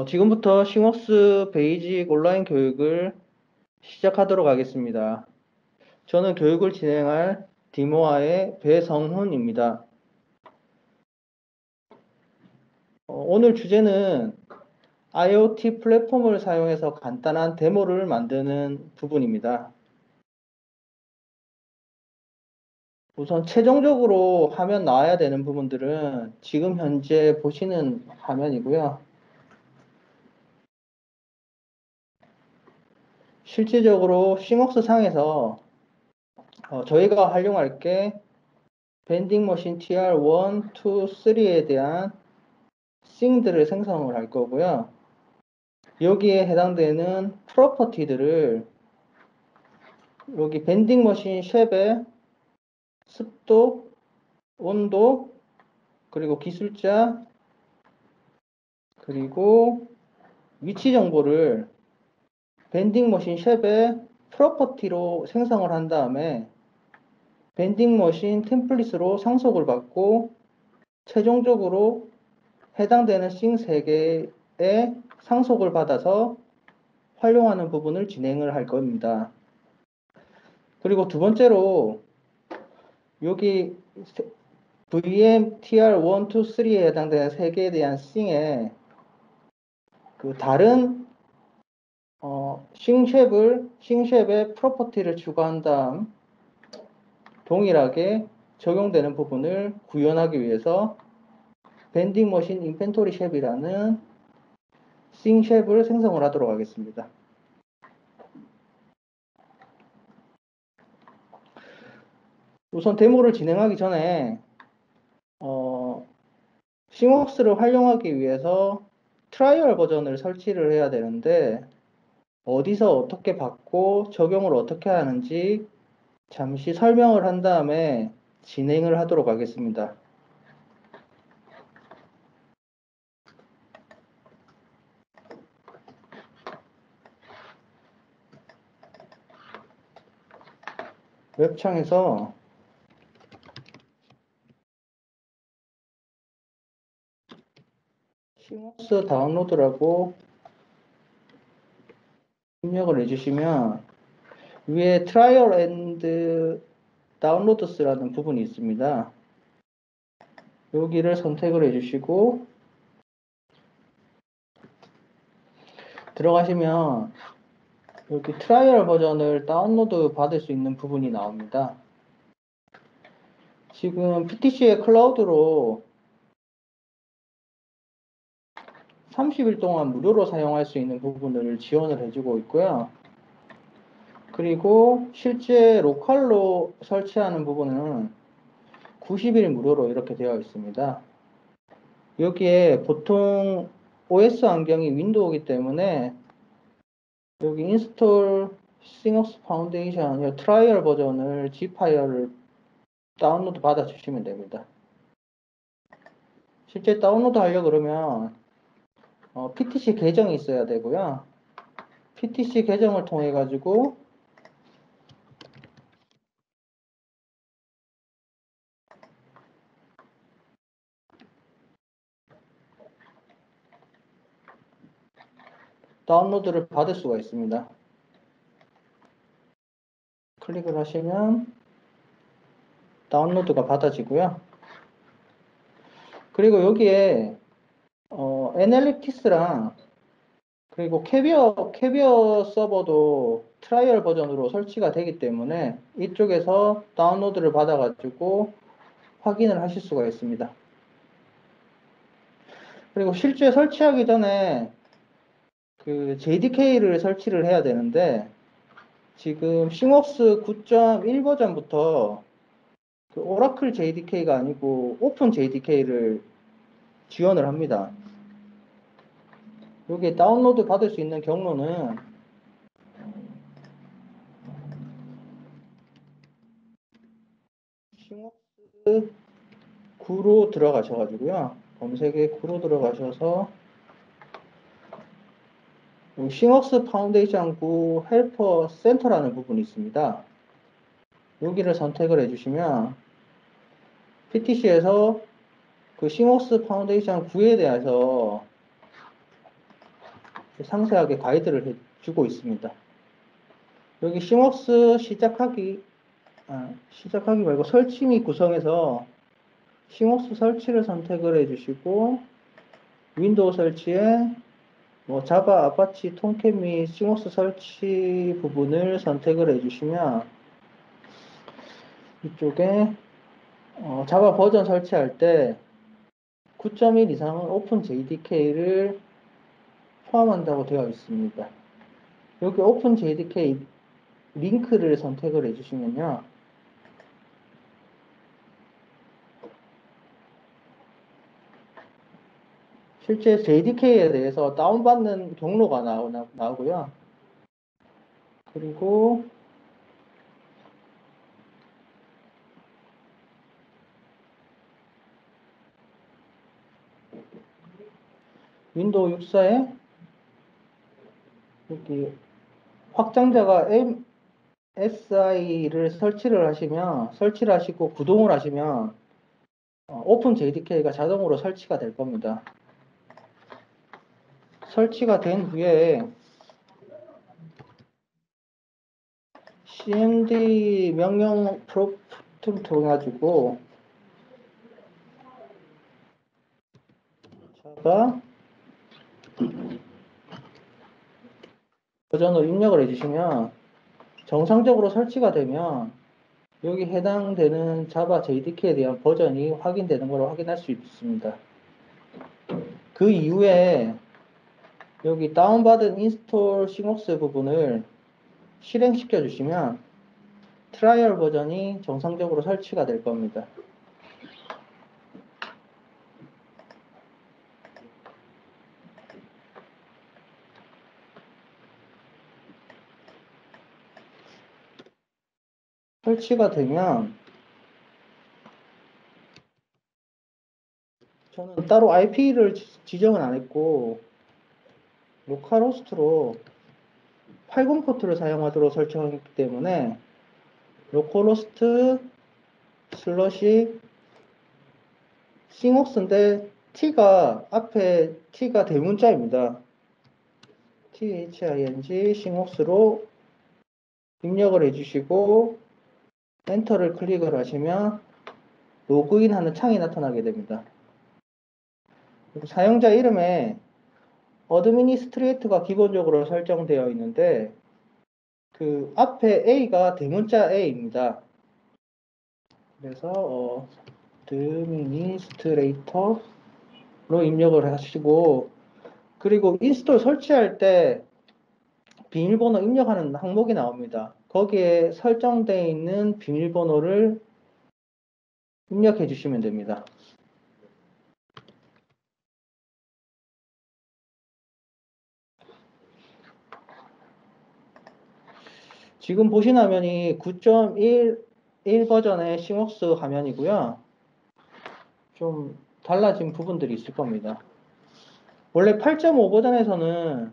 지금부터 싱워스 베이직 온라인 교육을 시작하도록 하겠습니다. 저는 교육을 진행할 디모아의 배성훈입니다. 오늘 주제는 IoT 플랫폼을 사용해서 간단한 데모를 만드는 부분입니다. 우선 최종적으로 화면 나와야 되는 부분들은 지금 현재 보시는 화면이고요. 실질적으로 싱웍스 상에서 저희가 활용할 게 밴딩 머신 TR1, 2, 3에 대한 싱들을 생성을 할 거고요. 여기에 해당되는 프로퍼티들을 여기 밴딩 머신 쉐입의 습도, 온도, 그리고 기술자, 그리고 위치 정보를 밴딩 머신 쉐입의 프로퍼티로 생성을 한 다음에 밴딩 머신 템플릿으로 상속을 받고 최종적으로 해당되는 싱 3개의 상속을 받아서 활용하는 부분을 진행을 할 겁니다. 그리고 두 번째로 여기 VM TR1, 2, 3에 해당되는 3개에 대한 싱에 그 다른 싱쉐입의 프로퍼티를 추가한 다음 동일하게 적용되는 부분을 구현하기 위해서 밴딩 머신 인벤토리 쉐입이라는 싱 쉐입을 생성을 하도록 하겠습니다. 우선 데모를 진행하기 전에 싱웍스를 활용하기 위해서 트라이얼 버전을 설치를 해야 되는데 어디서 어떻게 받고 적용을 어떻게 하는지 잠시 설명을 한 다음에 진행을 하도록 하겠습니다. 웹창에서 싱웍스 다운로드라고 입력을 해주시면 위에 트라이얼 앤드 다운로드스라는 부분이 있습니다. 여기를 선택을 해주시고 들어가시면 여기 트라이얼 버전을 다운로드 받을 수 있는 부분이 나옵니다. 지금 PTC의 클라우드로 30일 동안 무료로 사용할 수 있는 부분을 지원을 해주고 있고요. 그리고 실제 로컬로 설치하는 부분은 90일 무료로 이렇게 되어 있습니다. 여기에 보통 OS 환경이 윈도우이기 때문에 여기 인스톨 싱웍스 파운데이션 트라이얼 버전을 zip 파일을 다운로드 받아 주시면 됩니다. 실제 다운로드 하려고 그러면 PTC 계정이 있어야 되고요. PTC 계정을 통해 가지고 다운로드를 받을 수가 있습니다. 클릭을 하시면 다운로드가 받아지고요. 그리고 여기에 애널리티스랑 그리고 캐비어 서버도 트라이얼 버전으로 설치가 되기 때문에 이쪽에서 다운로드를 받아가지고 확인을 하실 수가 있습니다. 그리고 실제 설치하기 전에 그 JDK를 설치를 해야 되는데 지금 싱웍스 9.1 버전부터 그 오라클 JDK가 아니고 오픈 JDK를 지원을 합니다. 여기에 다운로드 받을 수 있는 경로는 싱웍스 9로 들어가셔가지고요. 검색에 9로 들어가셔서 싱웍스 파운데이션 9 헬퍼 센터라는 부분이 있습니다. 여기를 선택을 해주시면 PTC에서 그 싱웍스 파운데이션 9에 대해서 상세하게 가이드를 해주고 있습니다. 여기 시먹스 시작하기 말고 설치 및 구성에서 시먹스 설치를 선택을 해주시고 윈도우 설치에 뭐 자바, 아파치, 톰캣 및 시먹스 설치 부분을 선택을 해주시면 이쪽에 자바 버전 설치할 때 9.1 이상은 오픈 JDK를 포함한다고 되어 있습니다. 여기 오픈 JDK 링크를 선택을 해주시면요. 실제 JDK에 대해서 다운받는 경로가 나오고요. 그리고 윈도우 64에 여기 확장자가 MSI를 설치를 하시고 구동을 하시면 오픈 JDK가 자동으로 설치가 될 겁니다. 설치가 된 후에 cmd 명령 프롬프트를 통해 가지고 자바 버전을 입력을 해주시면 정상적으로 설치가 되면 여기 해당되는 자바 JDK에 대한 버전이 확인되는 걸 확인할 수 있습니다. 그 이후에 여기 다운받은 인스톨 시먹스 부분을 실행시켜 주시면 트라이얼 버전이 정상적으로 설치가 될 겁니다. 설치가 되면 저는 따로 IP를 지정은 안 했고 로컬 호스트로 80 포트를 사용하도록 설정했기 때문에 로컬 호스트 슬러시 싱옥스인데 앞에 T가 대문자입니다. THING 싱옥스로 입력을 해주시고 엔터를 클릭을 하시면 로그인 하는 창이 나타나게 됩니다. 사용자 이름에 어드미니스트레이터가 기본적으로 설정되어 있는데 그 앞에 A가 대문자 A입니다. 그래서 어드미니스트레이터로 입력을 하시고 그리고 인스톨 설치할 때 비밀번호 입력하는 항목이 나옵니다. 거기에 설정되어 있는 비밀번호를 입력해 주시면 됩니다. 지금 보신 화면이 9.1 버전의 시먹스 화면이고요. 좀 달라진 부분들이 있을 겁니다. 원래 8.5 버전에서는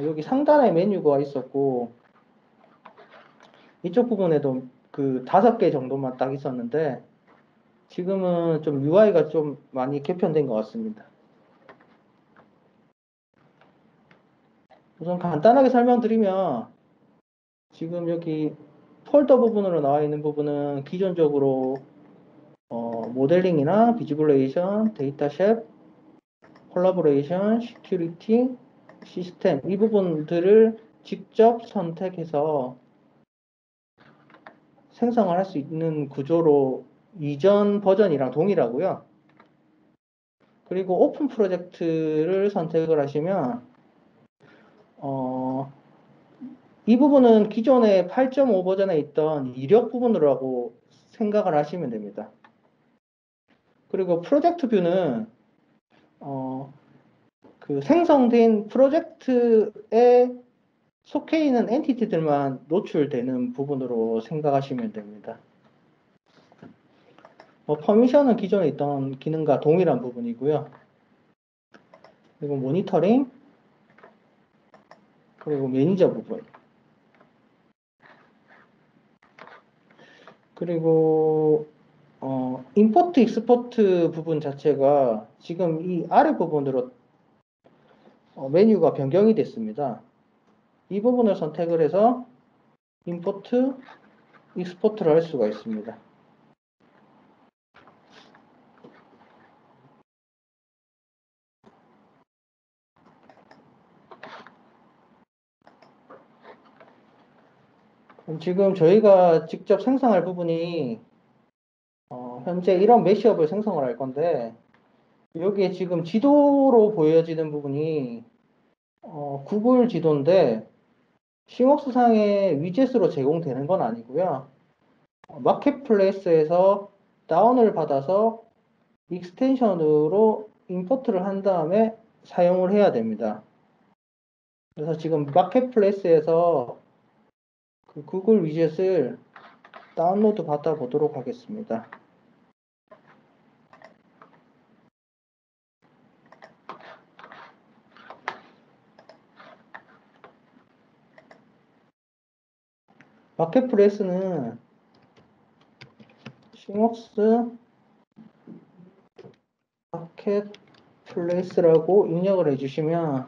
여기 상단에 메뉴가 있었고 이쪽 부분에도 그 5개 정도만 딱 있었는데 지금은 좀 UI가 좀 많이 개편된 것 같습니다. 우선 간단하게 설명드리면 지금 여기 폴더 부분으로 나와 있는 부분은 기존적으로 모델링이나 비주얼레이션, 데이터셋, 콜라보레이션, 시큐리티, 시스템 이 부분들을 직접 선택해서 생성을 할 수 있는 구조로 이전 버전이랑 동일하고요. 그리고 오픈 프로젝트를 선택을 하시면 이 부분은 기존의 8.5 버전에 있던 이력 부분으로 생각을 하시면 됩니다. 그리고 프로젝트 뷰는 그 생성된 프로젝트에 속해 있는 엔티티들만 노출되는 부분으로 생각하시면 됩니다. 퍼미션은 기존에 있던 기능과 동일한 부분이고요. 그리고 모니터링, 그리고 매니저 부분. 그리고 임포트 익스포트 부분 자체가 지금 이 아래 부분으로 메뉴가 변경이 됐습니다. 이 부분을 선택을 해서 임포트, 익스포트를 할 수가 있습니다. 그럼 지금 저희가 직접 생성할 부분이 현재 이런 매시업을 생성을 할 건데 여기에 지금 지도로 보여지는 부분이 구글 지도인데 싱웍스 상의 위젯으로 제공되는 건 아니고요. 마켓플레이스에서 다운을 받아서 익스텐션으로 임포트를 한 다음에 사용을 해야 됩니다. 그래서 지금 마켓플레이스에서 그 구글 위젯을 다운로드 받아 보도록 하겠습니다. 마켓플레이스는 싱웍스 마켓플레이스라고 입력을 해주시면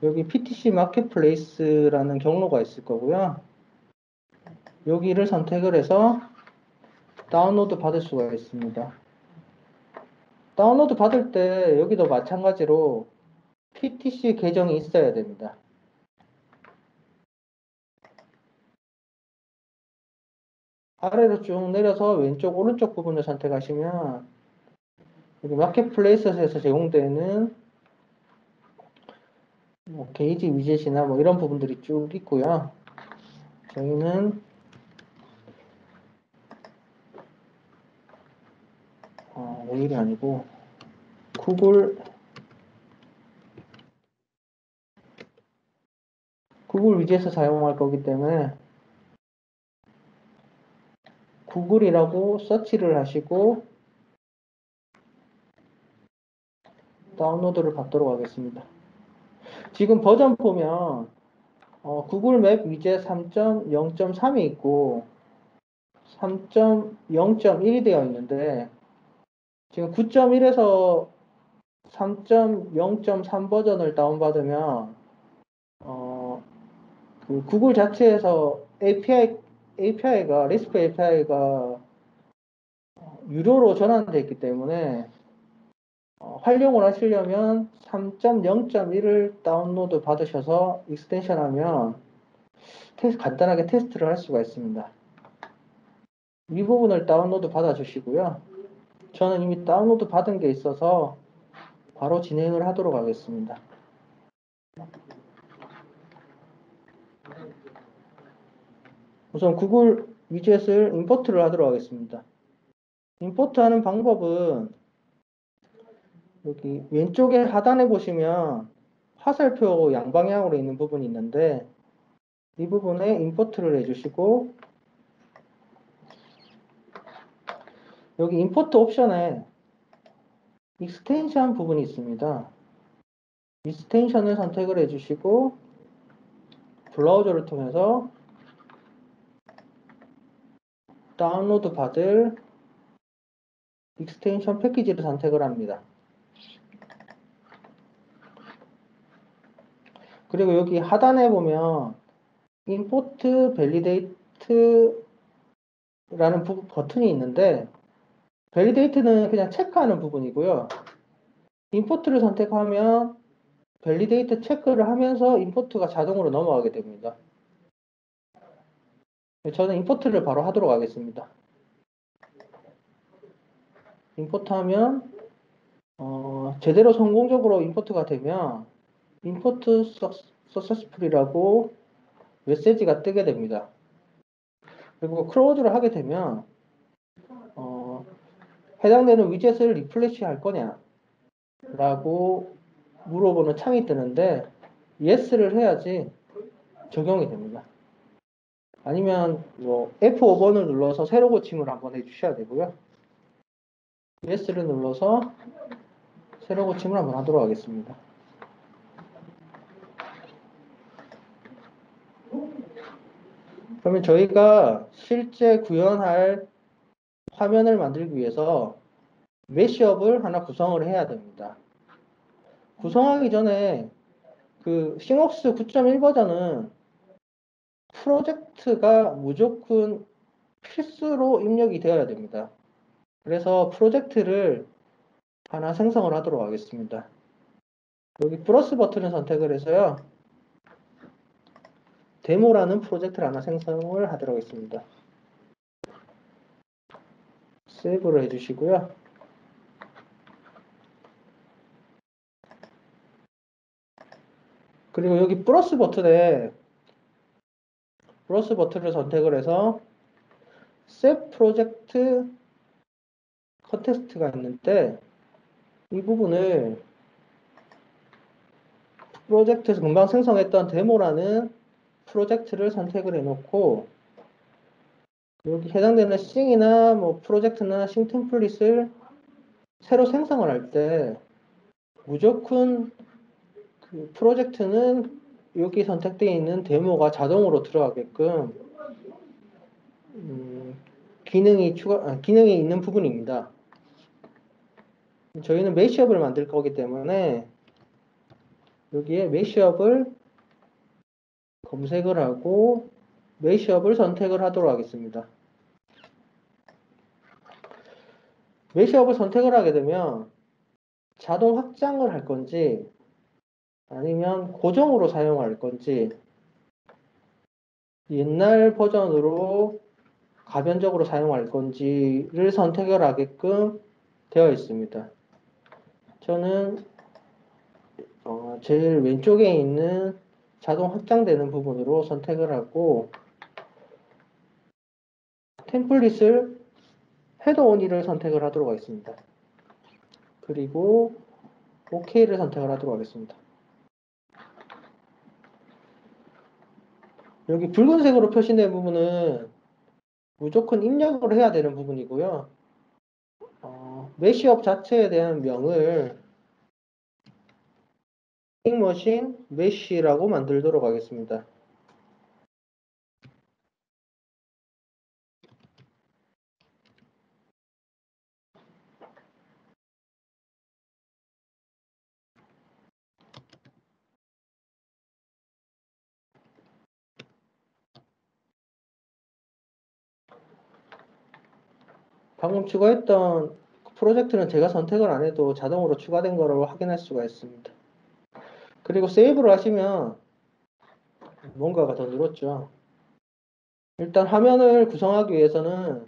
여기 PTC 마켓플레이스라는 경로가 있을 거고요. 여기를 선택을 해서 다운로드 받을 수가 있습니다. 다운로드 받을 때 여기도 마찬가지로 PTC 계정이 있어야 됩니다. 아래로 쭉 내려서 왼쪽 오른쪽 부분을 선택하시면 여기 마켓플레이스에서 제공되는 게이지 위젯이나 이런 부분들이 쭉 있고요. 저희는 오일이 아니고 구글 위젯을 사용할 거기 때문에 구글이라고 서치를 하시고 다운로드를 받도록 하겠습니다. 지금 버전 보면 구글 맵 위젯 3.0.3이 있고 3.0.1이 되어 있는데 지금 9.1에서 3.0.3 버전을 다운받으면 그 구글 자체에서 API가 REST API가 유료로 전환되어 있기 때문에 활용을 하시려면 3.0.1을 다운로드 받으셔서 익스텐션 하면 간단하게 테스트를 할 수가 있습니다. 이 부분을 다운로드 받아 주시고요. 저는 이미 다운로드 받은 게 있어서 바로 진행을 하도록 하겠습니다. 우선 구글 위젯을 임포트를 하도록 하겠습니다. 임포트 하는 방법은 여기 왼쪽에 하단에 보시면 화살표 양방향으로 있는 부분이 있는데 이 부분에 임포트를 해주시고 여기 임포트 옵션에 익스텐션 부분이 있습니다. 익스텐션을 선택을 해주시고 브라우저를 통해서 다운로드 받을 익스텐션 패키지를 선택을 합니다. 그리고 여기 하단에 보면 임포트 밸리데이트 라는 버튼이 있는데 밸리데이트는 그냥 체크하는 부분이고요. 임포트를 선택하면 밸리데이트 체크를 하면서 임포트가 자동으로 넘어가게 됩니다. 저는 임포트를 바로 하도록 하겠습니다. 임포트하면 제대로 성공적으로 임포트가 되면 임포트 서세스풀이라고 메시지가 뜨게 됩니다. 그리고 클로즈를 하게 되면 해당되는 위젯을 리플래시 할 거냐 라고 물어보는 창이 뜨는데 yes를 해야지 적용이 됩니다. 아니면 F5번을 눌러서 새로 고침을 한번 해주셔야 되고요. yes를 눌러서 새로 고침을 한번 하도록 하겠습니다. 그러면 저희가 실제 구현할 화면을 만들기 위해서 매시업을 하나 구성을 해야 됩니다. 구성하기 전에 그 싱옥스 9.1 버전은 프로젝트가 무조건 필수로 입력이 되어야 됩니다. 그래서 프로젝트를 하나 생성을 하도록 하겠습니다. 여기 플러스 버튼을 선택을 해서요. 데모라는 프로젝트를 하나 생성을 하도록 하겠습니다. 세이브를 해주시고요. 그리고 여기 플러스 버튼을 선택을 해서 셋 프로젝트 컨텍스트가 있는데 이 부분을 프로젝트에서 금방 생성했던 데모라는 프로젝트를 선택을 해놓고 여기 해당되는 싱이나 뭐 프로젝트나 싱 템플릿을 새로 생성을 할 때 무조건 그 프로젝트는 여기 선택되어 있는 데모가 자동으로 들어가게끔 기능이 있는 부분입니다. 저희는 매시업을 만들 거기 때문에 여기에 매시업을 검색을 하고 매시업을 선택을 하도록 하겠습니다. 매시업을 선택을 하게 되면 자동 확장을 할 건지 아니면 고정으로 사용할 건지 옛날 버전으로 가변적으로 사용할 건지를 선택을 하게끔 되어 있습니다. 저는 제일 왼쪽에 있는 자동 확장되는 부분으로 선택을 하고 템플릿을 헤더 온리를 선택을 하도록 하겠습니다. 그리고 OK를 선택을 하도록 하겠습니다. 여기 붉은색으로 표시된 부분은 무조건 입력을 해야 되는 부분이고요. 매시업 자체에 대한 명을 머신 메쉬라고 만들도록 하겠습니다. 방금 추가했던 프로젝트는 제가 선택을 안 해도 자동으로 추가된 거로 확인할 수가 있습니다. 그리고 세이브를 하시면 뭔가가 더 늘었죠. 일단 화면을 구성하기 위해서는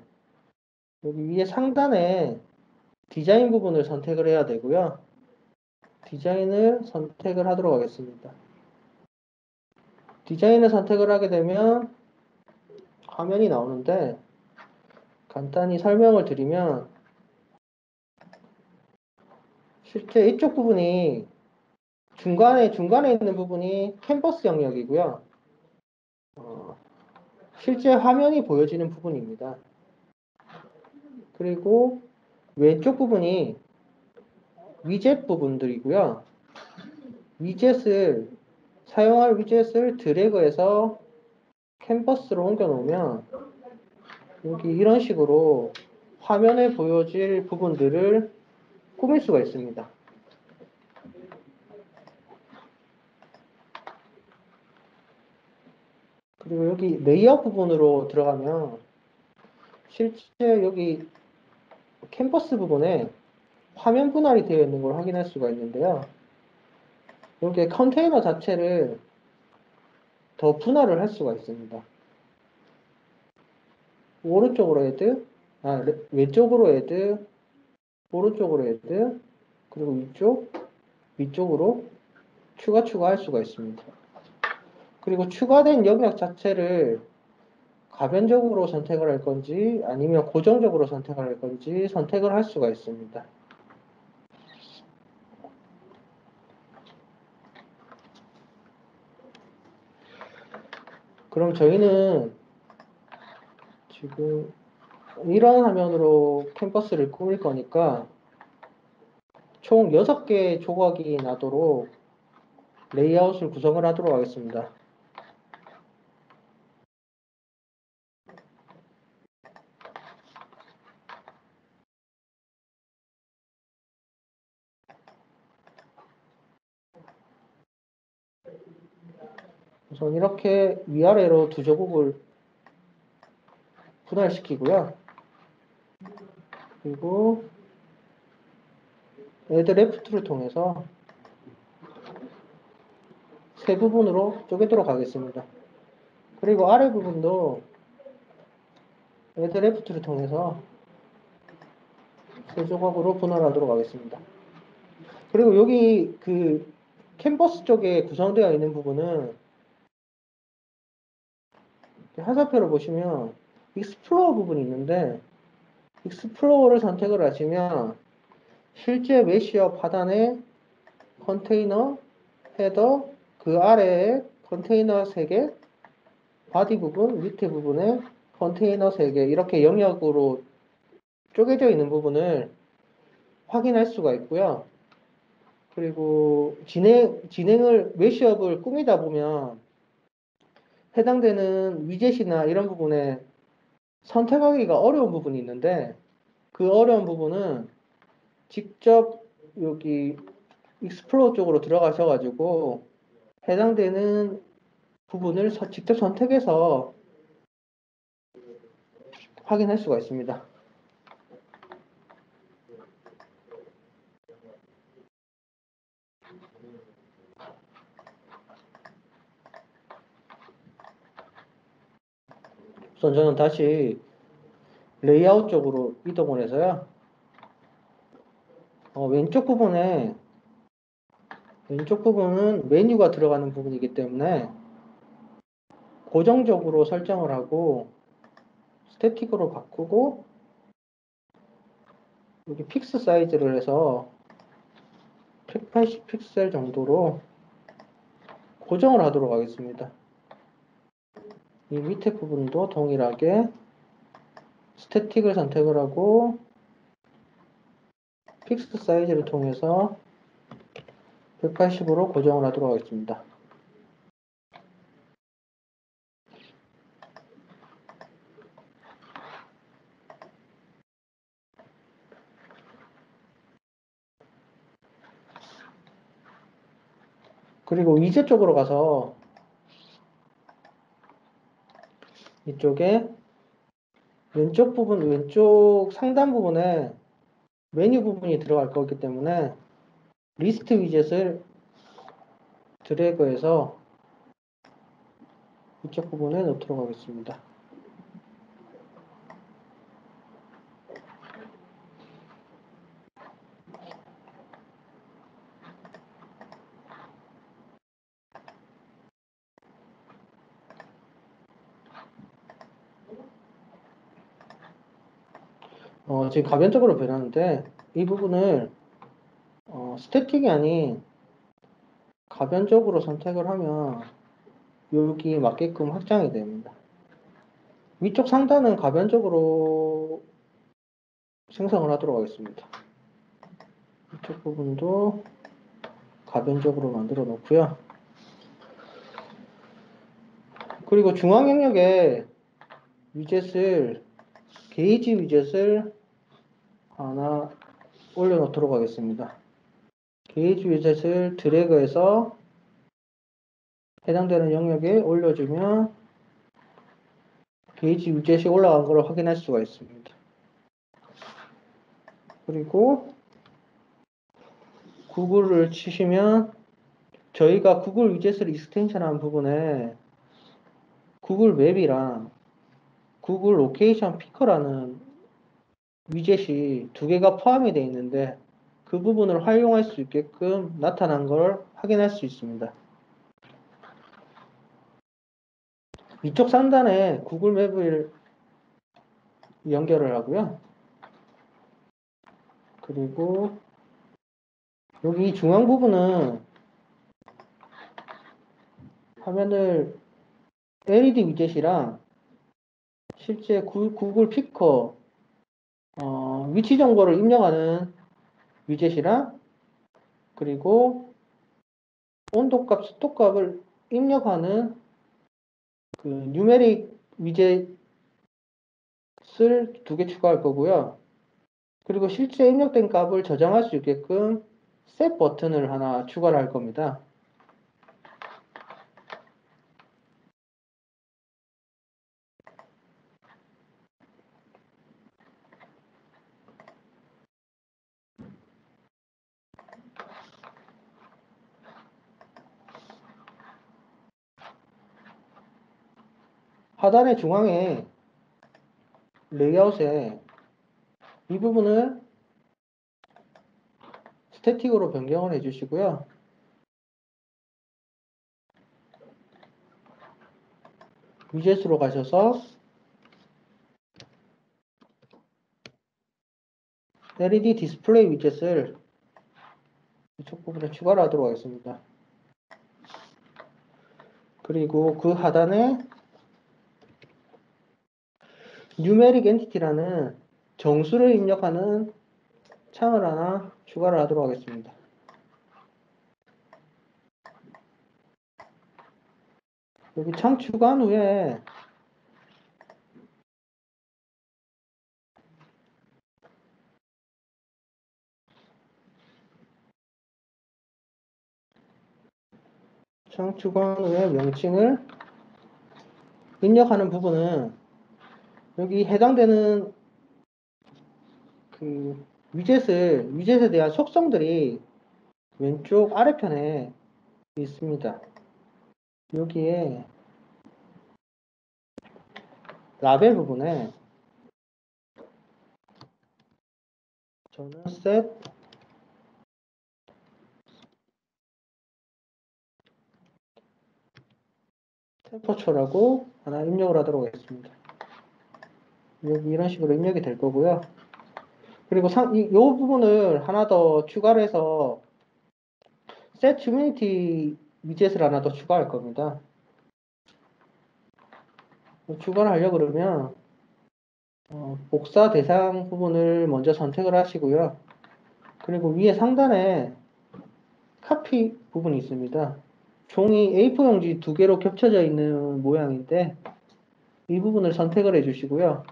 여기 위에 상단에 디자인 부분을 선택을 해야 되고요. 디자인을 선택을 하도록 하겠습니다. 디자인을 선택을 하게 되면 화면이 나오는데 간단히 설명을 드리면 실제 이쪽 부분이 중간에 있는 부분이 캔버스 영역이고요. 실제 화면이 보여지는 부분입니다. 그리고 왼쪽 부분이 위젯 부분들이고요. 사용할 위젯을 드래그해서 캔버스로 옮겨 놓으면 여기 이런 식으로 화면에 보여질 부분들을 꾸밀 수가 있습니다. 그리고 여기 레이아웃 부분으로 들어가면 실제 여기 캔버스 부분에 화면 분할이 되어 있는 걸 확인할 수가 있는데요. 이렇게 컨테이너 자체를 더 분할을 할 수가 있습니다. 오른쪽으로 헤드, 왼쪽으로 헤드, 오른쪽으로 헤드, 그리고 위쪽으로 추가할 수가 있습니다. 그리고 추가된 영역 자체를 가변적으로 선택을 할 건지 아니면 고정적으로 선택을 할 건지 선택을 할 수가 있습니다. 그럼 저희는 지금 이런 화면으로 캠퍼스를 꾸밀 거니까 총 6개의 조각이 나도록 레이아웃을 구성을 하도록 하겠습니다. 우선 이렇게 위아래로 두 조국을 분할시키고요. 그리고 add left를 통해서 세 부분으로 쪼개도록 하겠습니다. 그리고 아래 부분도 add left를 통해서 세 조각으로 분할하도록 하겠습니다. 그리고 여기 그 캔버스 쪽에 구성되어 있는 부분은 화살표를 보시면 익스플로어 부분이 있는데 익스플로어를 선택을 하시면 실제 메시업 하단에 컨테이너, 헤더, 그 아래에 컨테이너 3개, 바디 부분, 밑에 부분에 컨테이너 3개 이렇게 영역으로 쪼개져 있는 부분을 확인할 수가 있고요. 그리고 진행을 메시업을 꾸미다 보면 해당되는 위젯이나 이런 부분에 선택하기가 어려운 부분이 있는데 그 어려운 부분은 직접 여기 익스플로어 쪽으로 들어가셔가지고 해당되는 부분을 직접 선택해서 확인할 수가 있습니다. 우선 저는 다시 레이아웃 쪽으로 이동을 해서요. 왼쪽 부분은 메뉴가 들어가는 부분이기 때문에 고정적으로 설정을 하고 스태틱으로 바꾸고 여기 픽스 사이즈를 해서 180 픽셀 정도로 고정을 하도록 하겠습니다. 이 밑에 부분도 동일하게 스태틱을 선택을 하고 픽스 사이즈를 통해서 180으로 고정을 하도록 하겠습니다. 그리고 위젯 쪽으로 가서 이쪽에 왼쪽 상단 부분에 메뉴 부분이 들어갈 거기 때문에 리스트 위젯을 드래그해서 이쪽 부분에 넣도록 하겠습니다. 지금 가변적으로 변하는데 이 부분을 스태틱이 아닌 가변적으로 선택을 하면 여기 맞게끔 확장이 됩니다. 위쪽 상단은 가변적으로 생성을 하도록 하겠습니다. 이쪽 부분도 가변적으로 만들어 놓고요. 그리고 중앙 영역에 게이지 위젯을 하나 올려 놓도록 하겠습니다. 게이지 위젯을 드래그해서 해당되는 영역에 올려주면 게이지 위젯이 올라간 걸 확인할 수가 있습니다. 그리고 구글을 치시면 저희가 구글 위젯을 익스텐션한 부분에 구글 맵이랑 구글 로케이션 피커라는 위젯이 두 개가 포함이 되어 있는데 그 부분을 활용할 수 있게끔 나타난 걸 확인할 수 있습니다. 위쪽 상단에 구글 맵을 연결을 하고요. 그리고 여기 중앙 부분은 화면을 LED 위젯이랑 실제 구글 피커 위치 정보를 입력하는 위젯이랑 그리고 온도값, 습도값을 입력하는 그 뉴메릭 위젯을 두 개 추가할 거고요. 그리고 실제 입력된 값을 저장할 수 있게끔 셋 버튼을 하나 추가를 할 겁니다. 하단의 중앙에 레이아웃에 이 부분을 스태틱으로 변경을 해주시고요. 위젯으로 가셔서 LED 디스플레이 위젯을 이쪽 부분에 추가를 하도록 하겠습니다. 그리고 그 하단에 Numeric Entity라는 정수를 입력하는 창을 하나 추가를 하도록 하겠습니다. 여기 창 추가한 후에 명칭을 입력하는 부분은 여기 해당되는 그 위젯에 대한 속성들이 왼쪽 아래편에 있습니다. 여기에 라벨 부분에 저는 set temperature라고 하나 입력을 하도록 하겠습니다. 여기 이런 식으로 입력이 될 거고요. 그리고 이 부분을 하나 더 추가를 해서 set humidity 위젯을 하나 더 추가할 겁니다. 추가를 하려고 그러면 복사 대상 부분을 먼저 선택을 하시고요. 그리고 위에 상단에 카피 부분이 있습니다. 종이 A4 용지 두 개로 겹쳐져 있는 모양인데 이 부분을 선택을 해주시고요.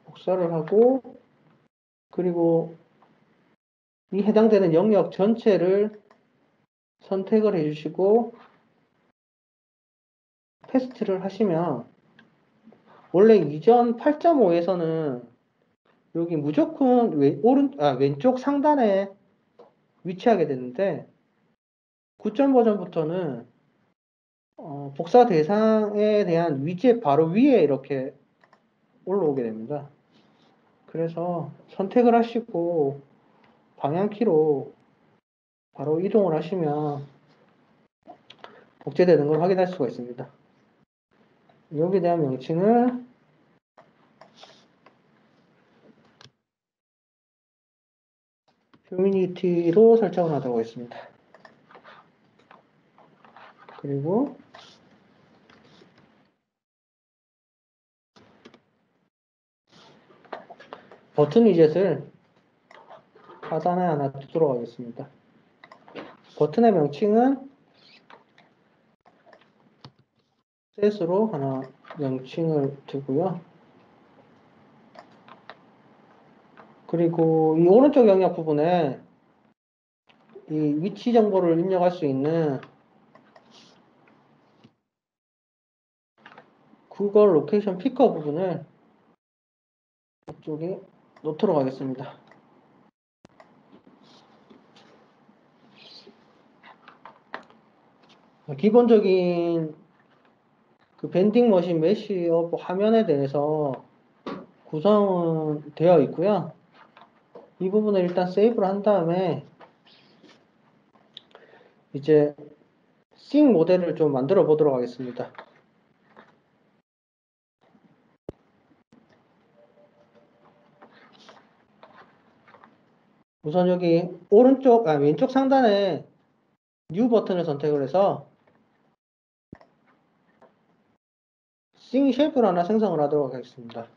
복사를 하고 그리고 이 해당되는 영역 전체를 선택을 해주시고 패스트를 하시면 원래 이전 8.5에서는 여기 무조건 왼쪽 상단에 위치하게 되는데 9점 버전부터는 복사 대상에 대한 위젯 바로 위에 이렇게 올라오게 됩니다. 그래서 선택을 하시고 방향키로 바로 이동을 하시면 복제되는 걸 확인할 수가 있습니다. 여기에 대한 명칭을 휴미니티로 설정을 하도록 하겠습니다. 그리고 버튼 위젯을 하단에 하나 두도록 하겠습니다. 버튼의 명칭은 set으로 하나 명칭을 두고요. 그리고 이 오른쪽 영역 부분에 이 위치 정보를 입력할 수 있는 구글 로케이션 피커 부분을 이쪽에 놓도록 하겠습니다. 기본적인 그 밴딩 머신 메시업 화면에 대해서 구성은 되어 있고요. 이 부분을 일단 세이브를 한 다음에 이제 싱 모델을 좀 만들어 보도록 하겠습니다. 우선 여기 왼쪽 상단에 뉴 버튼을 선택을 해서 싱 쉐이프를 하나 생성을 하도록 하겠습니다.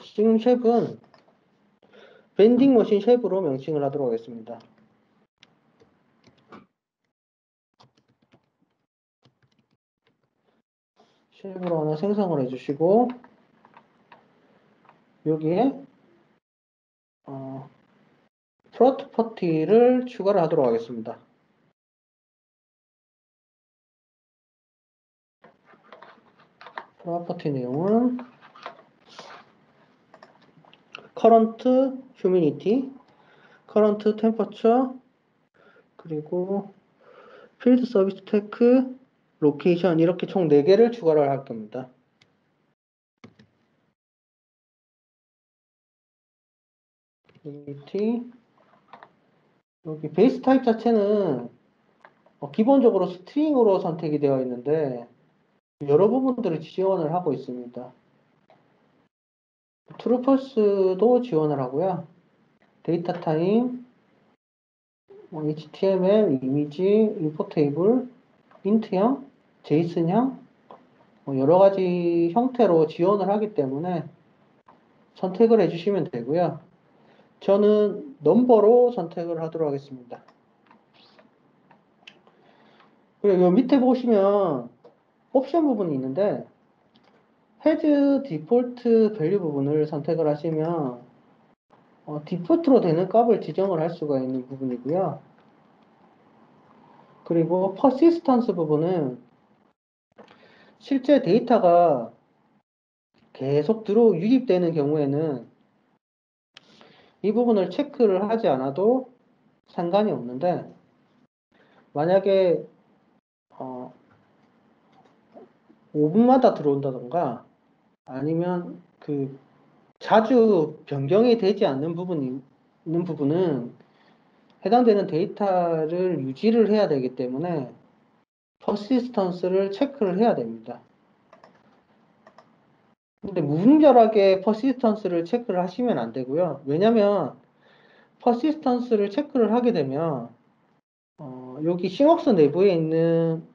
싱 쉐이프는 밴딩 머신 쉐이프로 명칭을 하도록 하겠습니다. 쉐이프로 하나 생성을 해주시고 여기에 프로퍼티를 추가를 하도록 하겠습니다. 프로퍼티 내용은 current humidity, current temperature, 그리고 필드 서비스 테크, 로케이션 이렇게 총 4개를 추가를 할 겁니다. 유니티 여기 베이스 타입 자체는 기본적으로 스트링으로 선택이 되어 있는데 여러 부분들을 지원을 하고 있습니다. 트루퍼스도 지원을 하고요. 데이터 타임, HTML, 이미지, 임포테이블, 인트형, 제이슨형 여러 가지 형태로 지원을 하기 때문에 선택을 해주시면 되고요. 저는 넘버로 선택을 하도록 하겠습니다. 그리고 요 밑에 보시면 옵션 부분이 있는데 헤드 디폴트 밸류 부분을 선택을 하시면 디폴트로 되는 값을 지정을 할 수가 있는 부분이고요. 그리고 퍼시스턴스 부분은 실제 데이터가 계속 유입되는 경우에는 이 부분을 체크를 하지 않아도 상관이 없는데 만약에 5분마다 들어온다던가 아니면 자주 변경이 되지 않는 부분이 있는 부분은 해당되는 데이터를 유지를 해야 되기 때문에 퍼시스턴스를 체크를 해야 됩니다. 근데 무분별하게 퍼시스턴스를 체크를 하시면 안 되고요. 왜냐면 퍼시스턴스를 체크를 하게 되면 여기 싱웍스 내부에 있는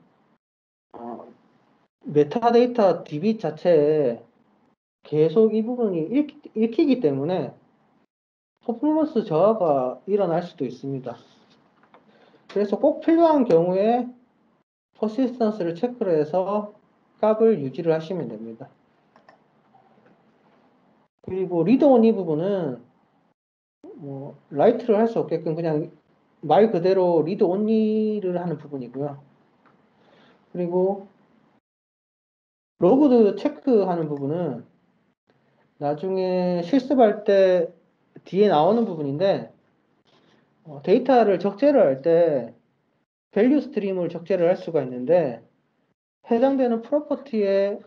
메타데이터 DB 자체에 계속 이 부분이 읽히기 때문에 퍼포먼스 저하가 일어날 수도 있습니다. 그래서 꼭 필요한 경우에 퍼시스턴스를 체크를 해서 값을 유지를 하시면 됩니다. 그리고 리드온리 부분은 라이트를 할 수 없게끔 그냥 말 그대로 리드온리를 하는 부분이고요. 그리고 로그드 체크하는 부분은 나중에 실습할 때 뒤에 나오는 부분인데 데이터를 적재를 할 때 밸류 스트림을 적재를 할 수가 있는데 해당되는 프로퍼티에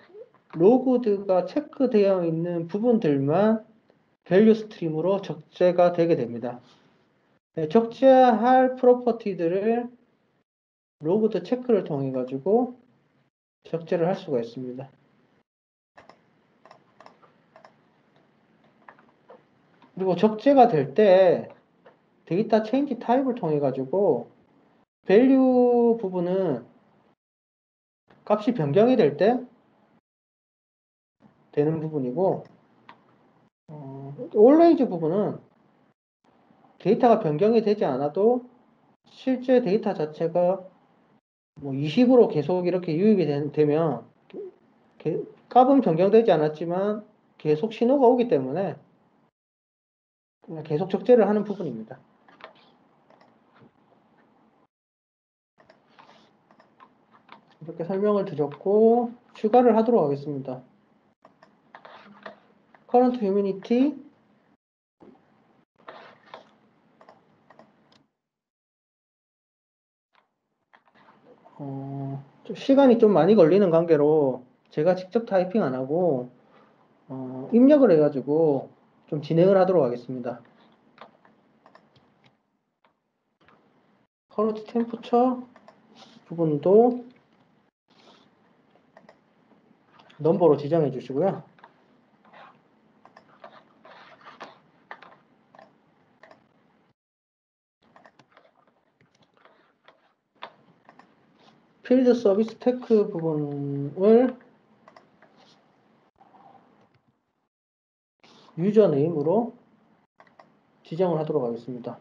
로그드가 체크되어 있는 부분들만 밸류 스트림으로 적재가 되게 됩니다. 적재할 프로퍼티들을 로그드 체크를 통해 가지고 적재를 할 수가 있습니다. 그리고 적재가 될 때 데이터 체인지 타입을 통해 가지고 밸류 부분은 값이 변경이 될 때 되는 부분이고 always 부분은 데이터가 변경이 되지 않아도 실제 데이터 자체가 20으로 계속 이렇게 유입이 되면 값은 변경되지 않았지만 계속 신호가 오기 때문에 그냥 계속 적재를 하는 부분입니다. 이렇게 설명을 드렸고 추가를 하도록 하겠습니다. current humanity 시간이 좀 많이 걸리는 관계로 제가 직접 타이핑 안 하고 입력을 해가지고 좀 진행을 하도록 하겠습니다. current temperature 부분도 넘버로 지정해 주시고요. 필드 서비스 테크 부분을 유저 네임으로 지정을 하도록 하겠습니다.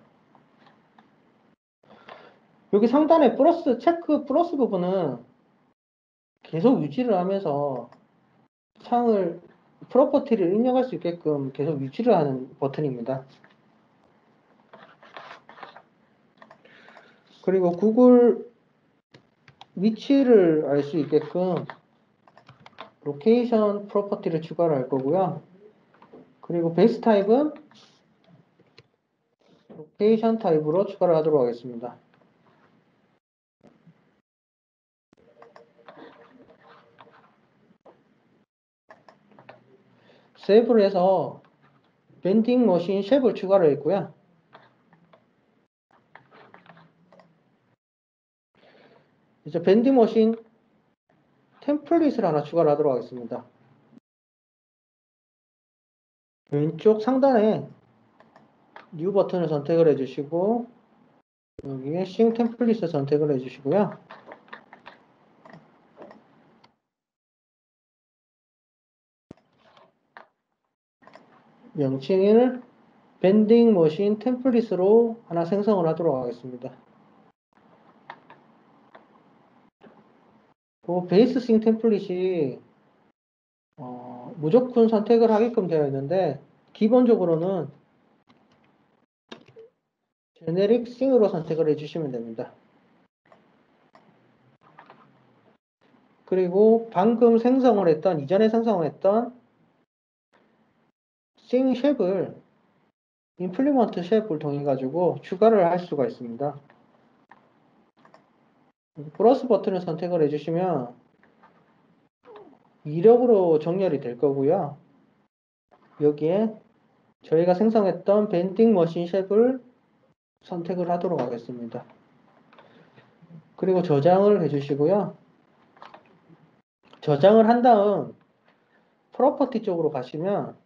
여기 상단에 체크 플러스 부분은 계속 유지를 하면서 창을 프로퍼티를 입력할 수 있게끔 계속 유지를 하는 버튼입니다. 그리고 구글 위치를 알 수 있게끔 로케이션 프로퍼티를 추가를 할 거고요. 그리고 베이스 타입은 로케이션 타입으로 추가를 하도록 하겠습니다. 세이브를 해서 밴딩 머신 쉐입을 추가를 했고요. 이제 밴딩 머신 템플릿을 하나 추가를 하도록 하겠습니다. 왼쪽 상단에 뉴 버튼을 선택을 해주시고 여기에 싱 템플릿을 선택을 해주시고요. 명칭을 밴딩 머신 템플릿으로 하나 생성을 하도록 하겠습니다. 베이스 싱 템플릿이 무조건 선택을 하게끔 되어 있는데 기본적으로는 제네릭 싱으로 선택을 해주시면 됩니다. 그리고 방금 생성을 했던 이전에 생성을 했던 싱 쉐입을 임플리먼트 쉐입을 통해 가지고 추가를 할 수가 있습니다. 플러스 버튼을 선택을 해주시면 이력으로 정렬이 될 거고요. 여기에 저희가 생성했던 밴딩 머신 쉐입을 선택을 하도록 하겠습니다. 그리고 저장을 해주시고요. 저장을 한 다음 프로퍼티 쪽으로 가시면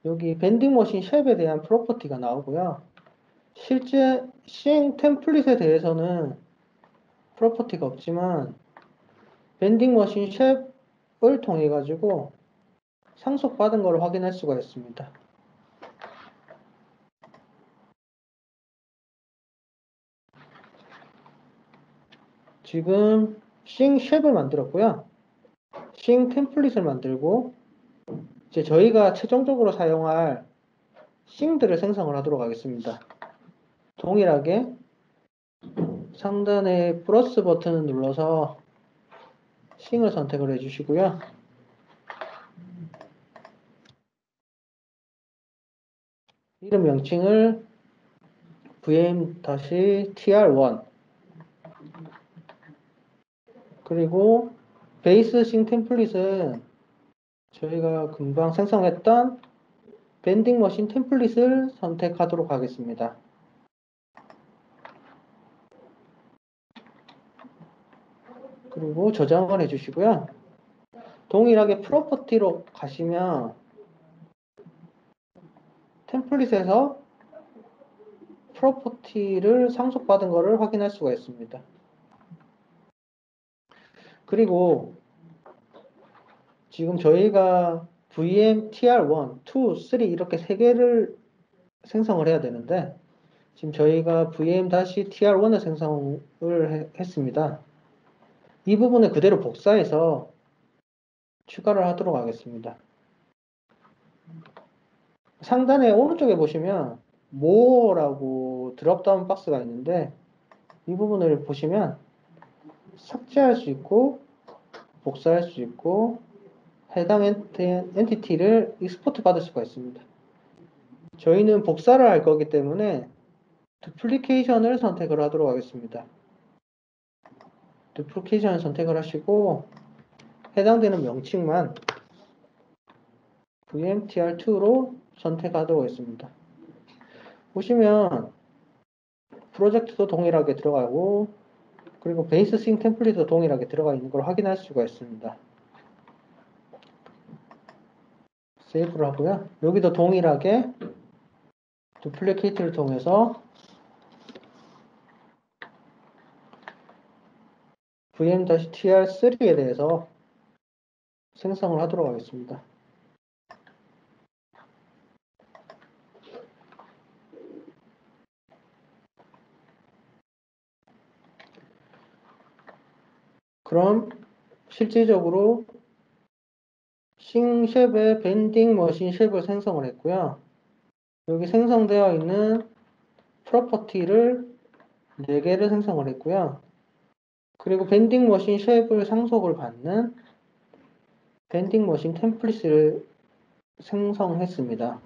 여기 밴딩 머신 쉐입에 대한 프로퍼티가 나오고요. 실제 싱 템플릿에 대해서는 프로퍼티가 없지만 밴딩 머신 쉐입을 통해 가지고 상속받은 걸 확인할 수가 있습니다. 지금 싱 쉐입을 만들었고요. 싱 템플릿을 만들고 이제 저희가 최종적으로 사용할 싱들을 생성을 하도록 하겠습니다. 동일하게 상단에 플러스 버튼을 눌러서 싱을 선택을 해주시고요. 이름 명칭을 vm-tr1 그리고 베이스 싱 템플릿은 저희가 금방 생성했던 밴딩 머신 템플릿을 선택하도록 하겠습니다. 그리고 저장을 해주시고요. 동일하게 프로퍼티로 가시면 템플릿에서 프로퍼티를 상속받은 것을 확인할 수가 있습니다. 그리고 지금 저희가 VM, TR1, 2, 3 이렇게 3개를 생성을 해야 되는데 지금 저희가 VM-TR1을 생성을 했습니다. 이 부분을 그대로 복사해서 추가를 하도록 하겠습니다. 상단에 오른쪽에 보시면 more라고 드롭다운 박스가 있는데 이 부분을 보시면 삭제할 수 있고 복사할 수 있고 해당 엔티티를 익스포트 받을 수가 있습니다. 저희는 복사를 할 거기 때문에 두플리케이션을 선택을 하도록 하겠습니다. 두플리케이션을 선택을 하시고 해당되는 명칭만 vmtr2로 선택하도록 하겠습니다. 보시면 프로젝트도 동일하게 들어가고 그리고 베이스 싱 템플릿도 동일하게 들어가 있는 걸 확인할 수가 있습니다. 세이브를 하고요. 여기도 동일하게 두플리케이트를 통해서 vm-tr3에 대해서 생성을 하도록 하겠습니다. 그럼 실질적으로 싱 쉐입의 밴딩 머신 쉐입을 생성을 했고요. 여기 생성되어 있는 프로퍼티를 4개를 생성을 했고요. 그리고 밴딩 머신 쉐입을 상속을 받는 밴딩 머신 템플릿을 생성했습니다.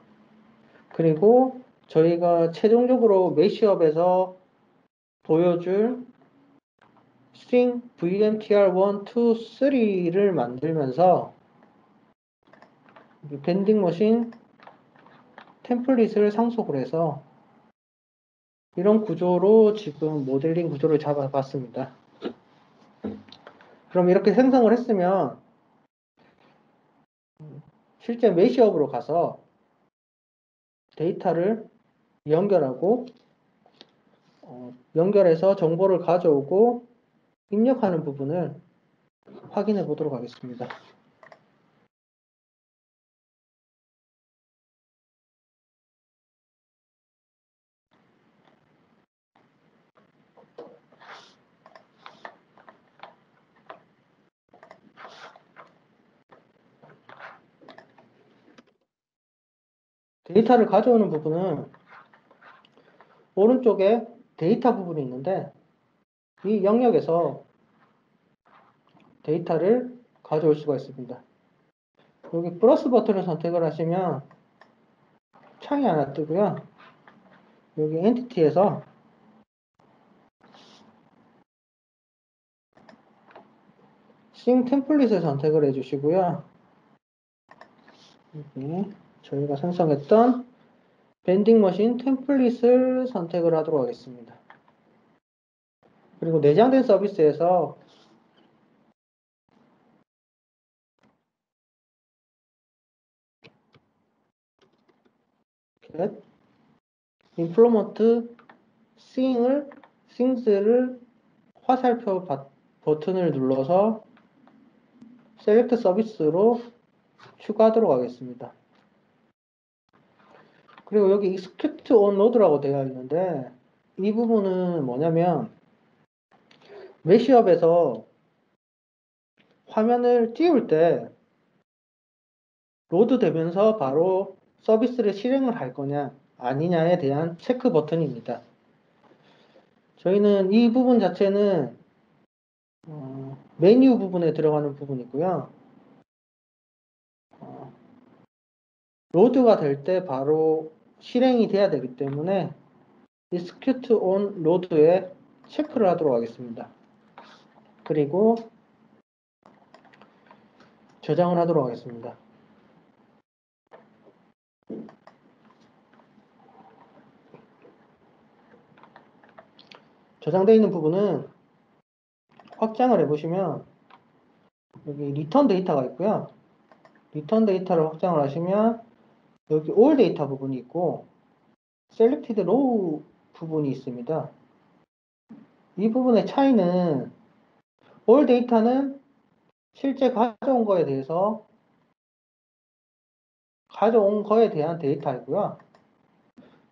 그리고 저희가 최종적으로 매시업에서 보여줄 string vmtr1, 2, 3를 만들면서 밴딩 머신 템플릿을 상속을 해서 이런 구조로 지금 모델링 구조를 잡아봤습니다. 그럼 이렇게 생성을 했으면 실제 메시업으로 가서 데이터를 연결하고 연결해서 정보를 가져오고 입력하는 부분을 확인해 보도록 하겠습니다. 데이터를 가져오는 부분은 오른쪽에 데이터 부분이 있는데 이 영역에서 데이터를 가져올 수가 있습니다. 여기 플러스 버튼을 선택을 하시면 창이 하나 뜨고요. 여기 엔티티에서 싱 템플릿을 선택을 해주시고요. 여기 저희가 생성했던 밴딩 머신 템플릿을 선택을 하도록 하겠습니다. 그리고 내장된 서비스에서 get implement things를 화살표 버튼을 눌러서 select 서비스로 추가하도록 하겠습니다. 그리고 여기 execute on load라고 되어 있는데 이 부분은 뭐냐면 메시업에서 화면을 띄울 때 로드 되면서 바로 서비스를 실행을 할 거냐 아니냐에 대한 체크 버튼입니다. 저희는 이 부분 자체는 메뉴 부분에 들어가는 부분이고요. 로드가 될 때 바로 실행이 돼야 되기 때문에 execute on load에 체크를 하도록 하겠습니다. 그리고 저장을 하도록 하겠습니다. 저장되어 있는 부분은 확장을 해보시면 여기 리턴 데이터가 있고요. 리턴 데이터를 확장을 하시면 여기 all 데이터 부분이 있고 selected row 부분이 있습니다. 이 부분의 차이는 all 데이터는 실제 가져온 거에 대한 데이터이고요.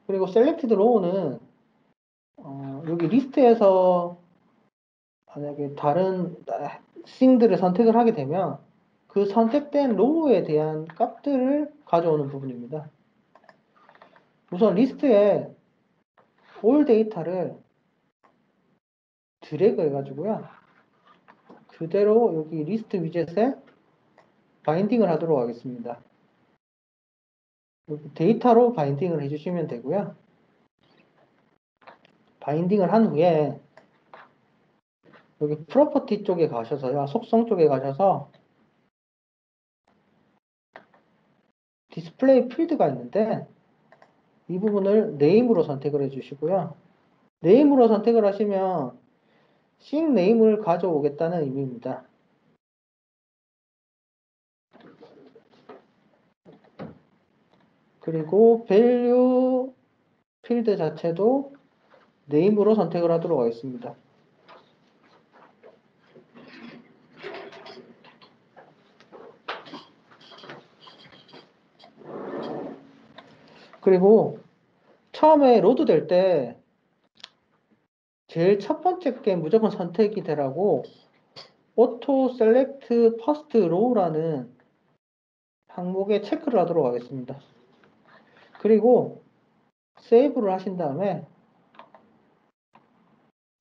그리고 selected row는 여기 리스트에서 만약에 다른 싱들을 선택을 하게 되면 그 선택된 로우에 대한 값들을 가져오는 부분입니다. 우선 리스트에 all 데이터를 드래그 해가지고요. 그대로 여기 리스트 위젯에 바인딩을 하도록 하겠습니다. 여기 데이터로 바인딩을 해주시면 되고요. 바인딩을 한 후에 여기 프로퍼티 쪽에 가셔서요. 속성 쪽에 가셔서 디스플레이 필드가 있는데 이 부분을 네임으로 선택을 해주시고요. 네임으로 선택을 하시면 싱 네임을 가져오겠다는 의미입니다. 그리고 value 필드 자체도 네임으로 선택을 하도록 하겠습니다. 그리고 처음에 로드 될 때 제일 첫 번째 게 무조건 선택이 되라고 auto select first row라는 항목에 체크를 하도록 하겠습니다. 그리고 세이브를 하신 다음에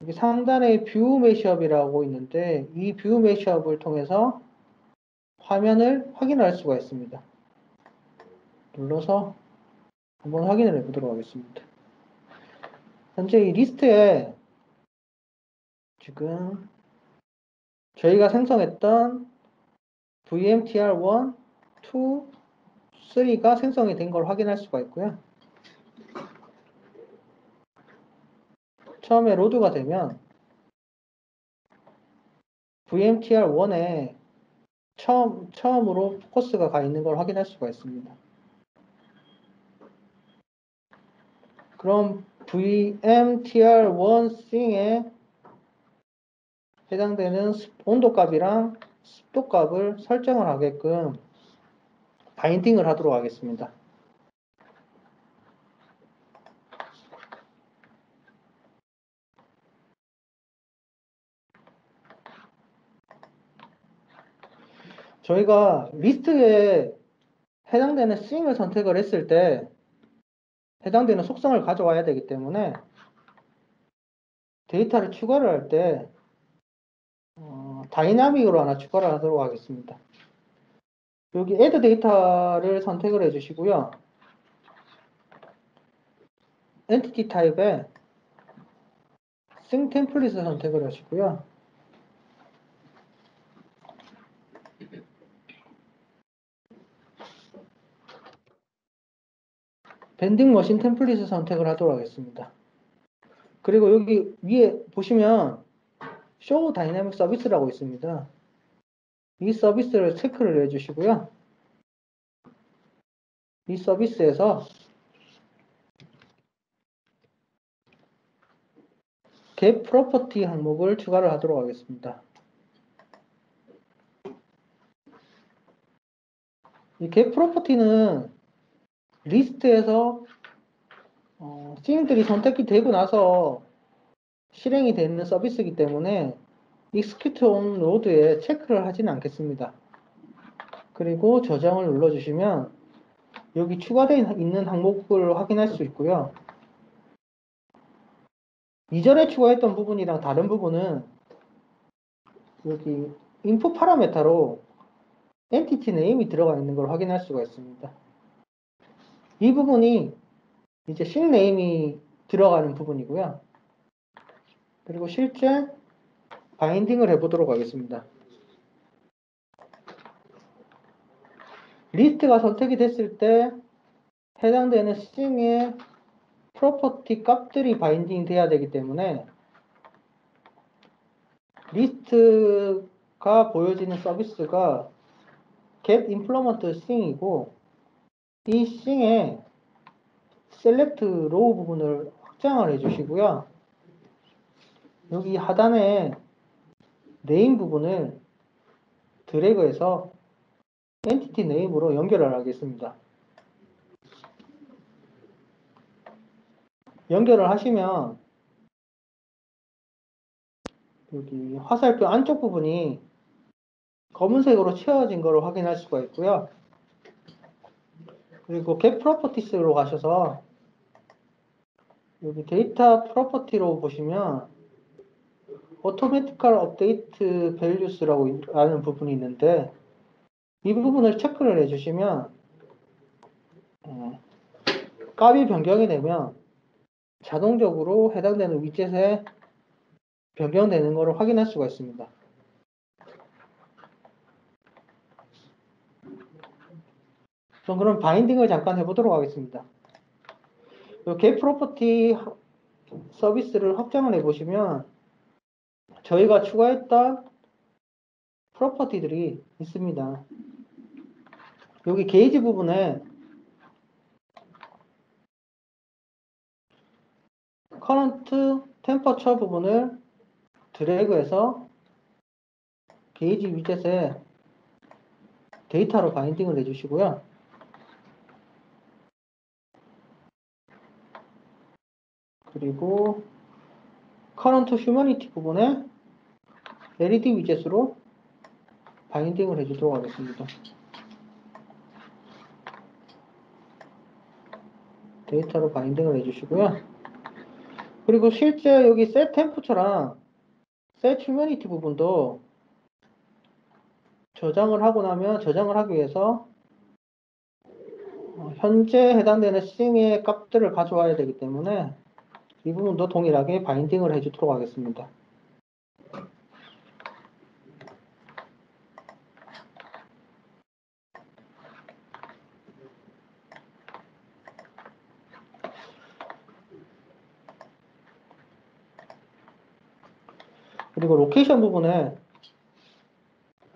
여기 상단에 뷰 매시업이라고 있는데 이 뷰 매시업을 통해서 화면을 확인할 수가 있습니다. 눌러서 한번 확인을 해보도록 하겠습니다. 현재 이 리스트에 지금 저희가 생성했던 VMTR1, 2, 3가 생성이 된 걸 확인할 수가 있고요. 처음에 로드가 되면 VMTR1에 처음으로 포커스가 가 있는 걸 확인할 수가 있습니다. 그럼 VMTR1 싱에 해당되는 온도값이랑 습도값을 설정을 하게끔 바인딩을 하도록 하겠습니다. 저희가 리스트에 해당되는 싱을 선택을 했을 때 해당되는 속성을 가져와야 되기 때문에 데이터를 추가를 할 때 다이나믹으로 하나 추가를 하도록 하겠습니다. 여기 add 데이터를 선택을 해주시고요. 엔티티 타입에 싱 템플릿을 선택을 하시고요. 밴딩 머신 템플릿을 선택을 하도록 하겠습니다. 그리고 여기 위에 보시면 show dynamic service라고 있습니다. 이 서비스를 체크를 해주시고요. 이 서비스에서 get property 항목을 추가를 하도록 하겠습니다. 이 get property는 리스트에서 싱들이 선택이 되고 나서 실행이 되는 서비스이기 때문에 execute on load에 체크를 하지는 않겠습니다. 그리고 저장을 눌러주시면 여기 추가되어 있는 항목을 확인할 수 있고요. 이전에 추가했던 부분이랑 다른 부분은 여기 input 파라메타로 entity name이 들어가 있는 걸 확인할 수가 있습니다. 이 부분이 이제 싱 네임이 들어가는 부분이고요. 그리고 실제 바인딩을 해보도록 하겠습니다. 리스트가 선택이 됐을 때 해당되는 싱의 프로퍼티 값들이 바인딩 돼야 되기 때문에 리스트가 보여지는 서비스가 get implement sing이고 이 sing의 select row 부분을 확장을 해주시고요. 여기 하단에 name 부분을 드래그해서 entity name으로 연결을 하겠습니다. 연결을 하시면 여기 화살표 안쪽 부분이 검은색으로 채워진 것을 확인할 수가 있고요. 그리고 get properties로 가셔서 여기 데이터 프로퍼티로 보시면 automatical update values라고 하는 부분이 있는데 이 부분을 체크를 해주시면 값이 변경이 되면 자동적으로 해당되는 위젯에 변경되는 것을 확인할 수가 있습니다. 그럼 바인딩을 잠깐 해보도록 하겠습니다. get property 서비스를 확장을 해보시면 저희가 추가했던 프로퍼티들이 있습니다. 여기 게이지 부분에 current temperature 부분을 드래그해서 게이지 위젯에 데이터로 바인딩을 해주시고요. 그리고 current humanity 부분에 LED 위젯으로 바인딩을 해주도록 하겠습니다. 데이터로 바인딩을 해주시고요. 그리고 실제 여기 set temperature랑 set humidity 부분도 저장을 하고 나면 저장을 하기 위해서 현재 해당되는 싱의 값들을 가져와야 되기 때문에 이 부분도 동일하게 바인딩을 해주도록 하겠습니다. 그리고 로케이션 부분에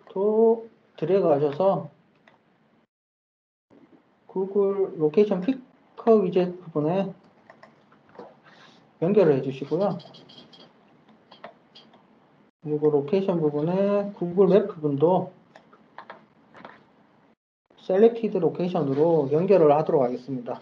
또 드래그 하셔서 구글 로케이션 피커 위젯 부분에 연결을 해주시고요. 그리고 로케이션 부분에 구글 맵 부분도 셀렉티드 로케이션으로 연결을 하도록 하겠습니다.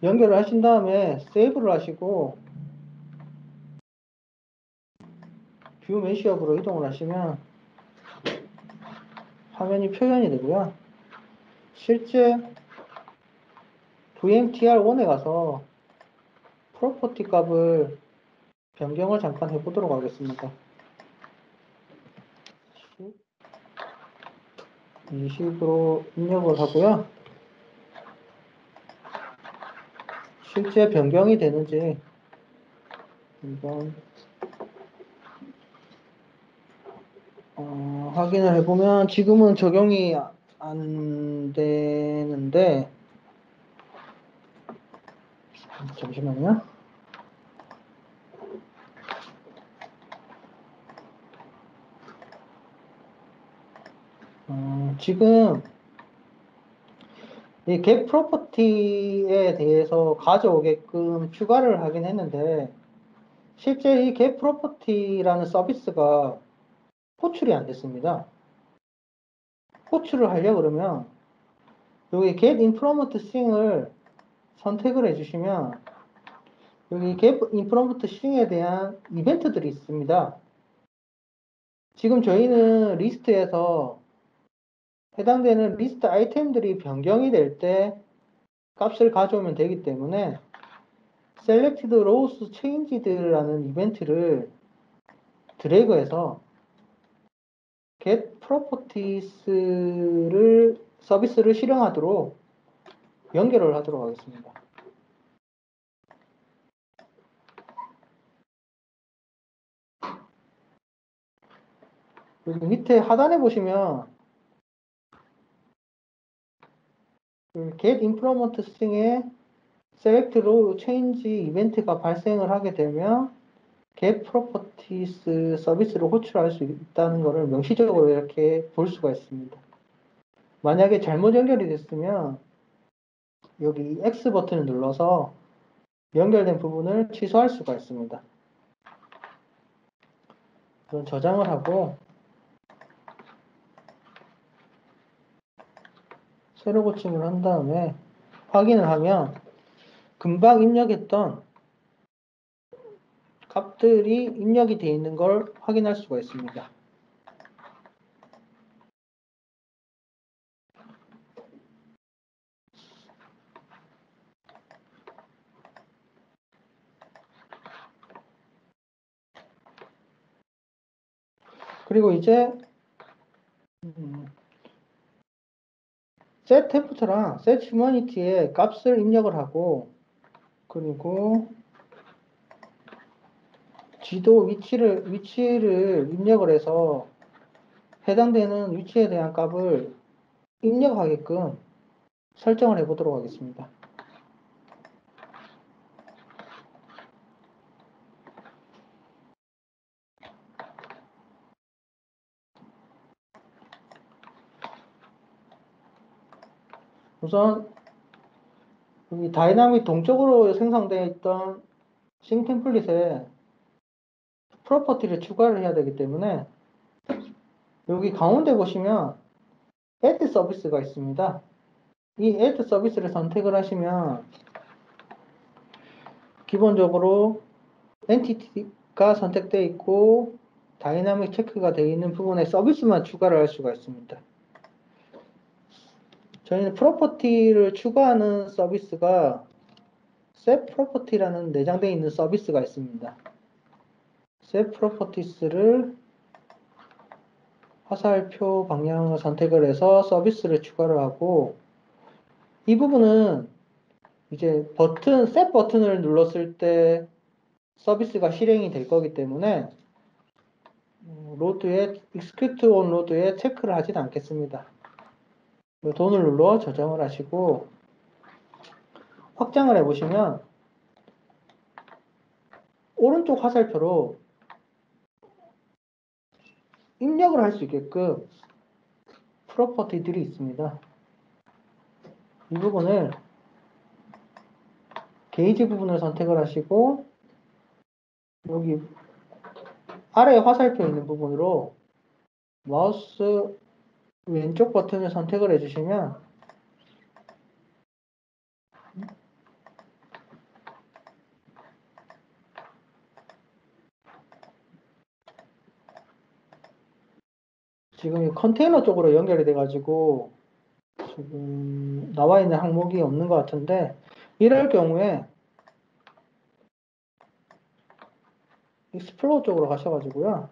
연결을 하신 다음에 세이브를 하시고 뷰 메시업으로 이동을 하시면 화면이 표현이 되고요. 실제 VMTR1에 가서 프로퍼티 값을 변경을 잠깐 해보도록 하겠습니다. 20으로 입력을 하고요. 실제 변경이 되는지 한번 확인을 해보면 지금은 적용이 안 되는데 잠시만요. 지금 이 get 프로퍼티에 대해서 가져오게끔 추가를 하긴 했는데 실제 이 get 프로퍼티라는 서비스가 호출이 안 됐습니다. 호출을 하려고 그러면 여기 get implement string을 선택을 해주시면 여기 get implement string에 대한 이벤트들이 있습니다. 지금 저희는 리스트에서 해당되는 리스트 아이템들이 변경이 될 때 값을 가져오면 되기 때문에 selected rows changed라는 이벤트를 드래그해서 get properties를 서비스를 실행하도록 연결을 하도록 하겠습니다. 여기 밑에 하단에 보시면 get implement string에 select row change 이벤트가 발생을 하게 되면 get properties 서비스를 호출할 수 있다는 것을 명시적으로 이렇게 볼 수가 있습니다. 만약에 잘못 연결이 됐으면 여기 X 버튼을 눌러서 연결된 부분을 취소할 수가 있습니다. 그럼 저장을 하고 새로 고침을 한 다음에 확인을 하면 금방 입력했던 값들이 입력이 되어 있는 걸 확인할 수가 있습니다. 그리고 이제 set tempt랑 set humanity에 값을 입력을 하고 그리고 지도 위치를 입력을 해서 해당되는 위치에 대한 값을 입력하게끔 설정을 해 보도록 하겠습니다. 우선 이 다이나믹 동적으로 생성되어 있던 싱 템플릿에 프로퍼티를 추가를 해야 되기 때문에 여기 가운데 보시면 add 서비스가 있습니다. 이 add 서비스를 선택을 하시면 기본적으로 엔티티가 선택되어 있고 다이나믹 체크가 되어 있는 부분에 서비스만 추가를 할 수가 있습니다. 저희는 프로퍼티를 추가하는 서비스가 set property라는 내장되어 있는 서비스가 있습니다. set properties를 화살표 방향을 선택을 해서 서비스를 추가를 하고 이 부분은 이제 set 버튼을 눌렀을 때 서비스가 실행이 될 거기 때문에 로드에 execute on 로드에 체크를 하진 않겠습니다. 돈을 눌러 저장을 하시고 확장을 해보시면 오른쪽 화살표로 입력을 할 수 있게끔 프로퍼티들이 있습니다. 이 부분을 게이지 부분을 선택을 하시고 여기 아래 화살표 있는 부분으로 마우스 왼쪽 버튼을 선택을 해주시면 지금 이 컨테이너 쪽으로 연결이 돼가지고 지금 나와 있는 항목이 없는 것 같은데 이럴 경우에 익스플로어 쪽으로 가셔가지고요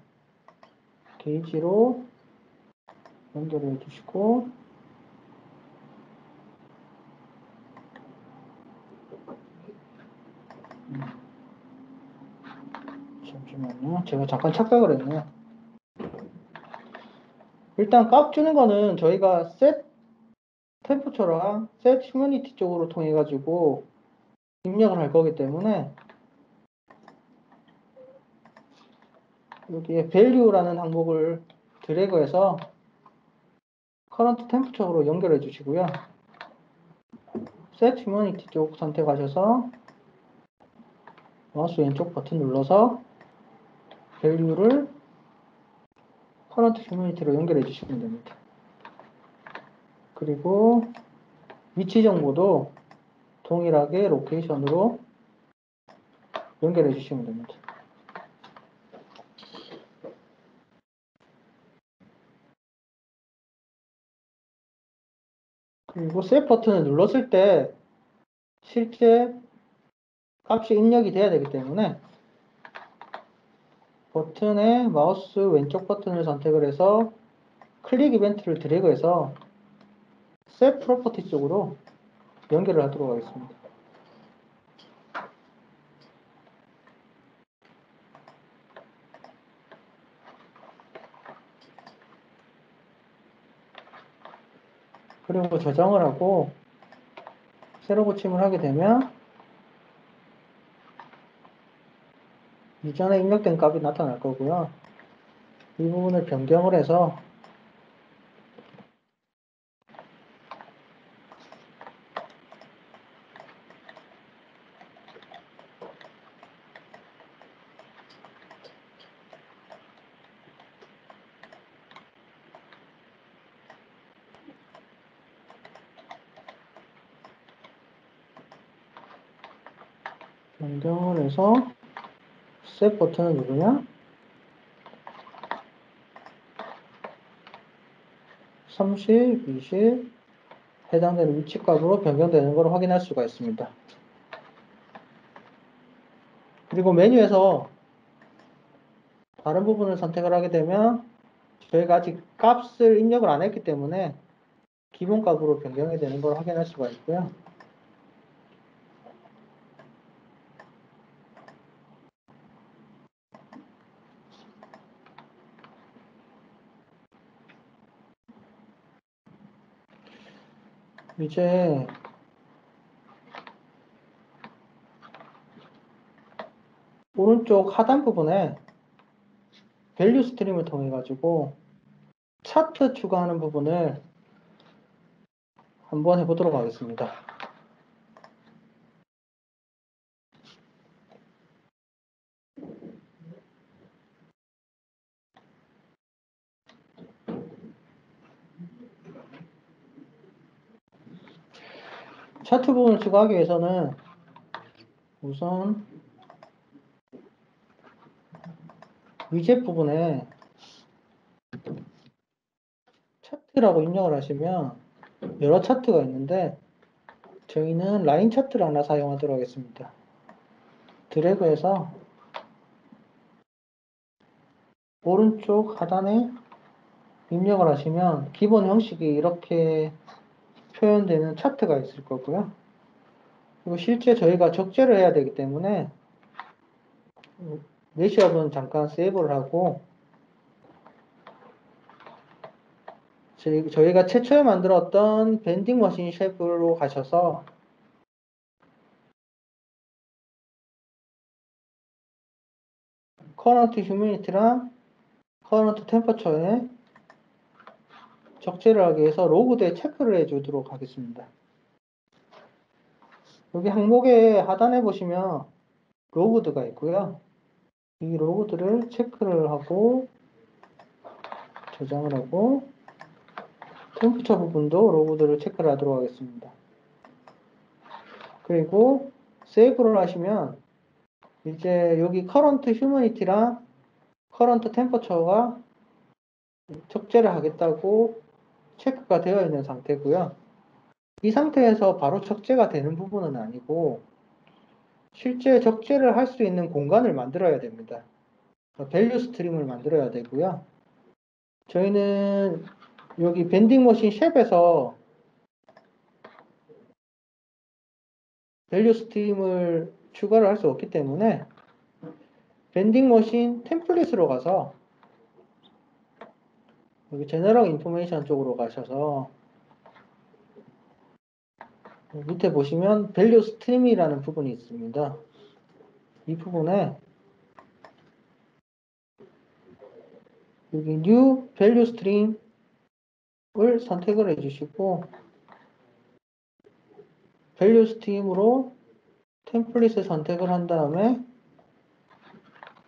게이지로 연결해 주시고 잠시만요 제가 잠깐 착각을 했네요. 일단 값 주는 거는 저희가 set 템퍼처랑 set 휴머니티 쪽으로 통해 가지고 입력을 할 거기 때문에 여기에 value라는 항목을 드래그해서 current temperature로 연결해 주시고요. set humanity 쪽 선택하셔서 마우스 왼쪽 버튼 눌러서 value를 current humanity로 연결해 주시면 됩니다. 그리고 위치 정보도 동일하게 로케이션으로 연결해 주시면 됩니다. 그리고 Save 버튼을 눌렀을 때 실제 값이 입력이 돼야 되기 때문에 버튼에 마우스 왼쪽 버튼을 선택을 해서 클릭 이벤트를 드래그해서 Set Property 쪽으로 연결을 하도록 하겠습니다. 그리고 저장을 하고 새로 고침을 하게 되면 이전에 입력된 값이 나타날 거고요. 이 부분을 변경을 해서 Set 버튼을 누르면 30, 20 해당되는 위치값으로 변경되는 걸 확인할 수가 있습니다. 그리고 메뉴에서 다른 부분을 선택을 하게 되면 저희가 아직 값을 입력을 안 했기 때문에 기본값으로 변경이 되는 걸 확인할 수가 있고요. 이제 오른쪽 하단 부분에 밸류 스트림을 통해 가지고 차트 추가하는 부분을 한번 해보도록 하겠습니다. 차트 부분을 추가하기 위해서는 우선 위젯 부분에 차트라고 입력을 하시면 여러 차트가 있는데 저희는 라인 차트를 하나 사용하도록 하겠습니다. 드래그해서 오른쪽 하단에 입력을 하시면 기본 형식이 이렇게 표현되는 차트가 있을 거고요. 그리고 실제 저희가 적재를 해야 되기 때문에 매시업은 잠깐 세이브를 하고 저희가 최초에 만들었던 밴딩 머신 쉐프로 가셔서 커런트 휴미니티랑 커런트 템퍼처에 적재를 하기 위해서 로그드에 체크를 해주도록 하겠습니다. 여기 항목의 하단에 보시면 로그드가 있고요. 이 로그드를 체크를 하고 저장을 하고 템퍼처 부분도 로그드를 체크를 하도록 하겠습니다. 그리고 세이브를 하시면 이제 여기 커런트 휴미니티랑 커런트 템퍼처가 적재를 하겠다고 체크가 되어 있는 상태고요. 이 상태에서 바로 적재가 되는 부분은 아니고 실제 적재를 할 수 있는 공간을 만들어야 됩니다. 밸류 스트림을 만들어야 되고요. 저희는 여기 밴딩 머신 샵에서 밸류 스트림을 추가를 할 수 없기 때문에 밴딩 머신 템플릿으로 가서 여기 제너럴 인포메이션 쪽으로 가셔서 밑에 보시면 밸류 스트림이라는 부분이 있습니다. 이 부분에 여기 New Value Stream을 선택을 해주시고 Value Stream으로 템플릿을 선택을 한 다음에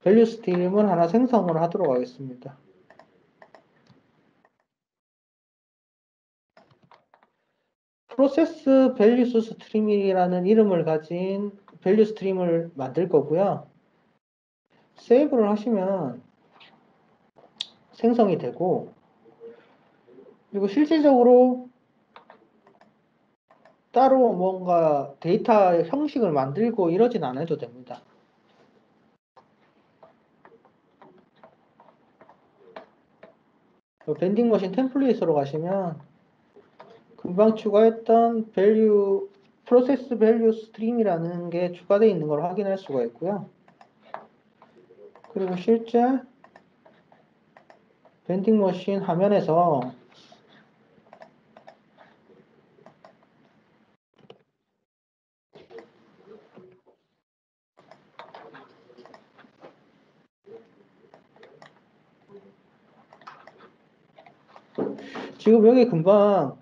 Value Stream을 하나 생성을 하도록 하겠습니다. Process Values Stream이라는 이름을 가진 Value Stream을 만들 거고요. 세이브를 하시면 생성이 되고 그리고 실질적으로 따로 뭔가 데이터 형식을 만들고 이러진 않아도 됩니다. 밴딩 머신 템플릿으로 가시면 금방 추가했던 프로세스 밸류 스트림이라는 게 추가되어 있는 걸 확인할 수가 있고요. 그리고 실제 밴딩 머신 화면에서 지금 여기 금방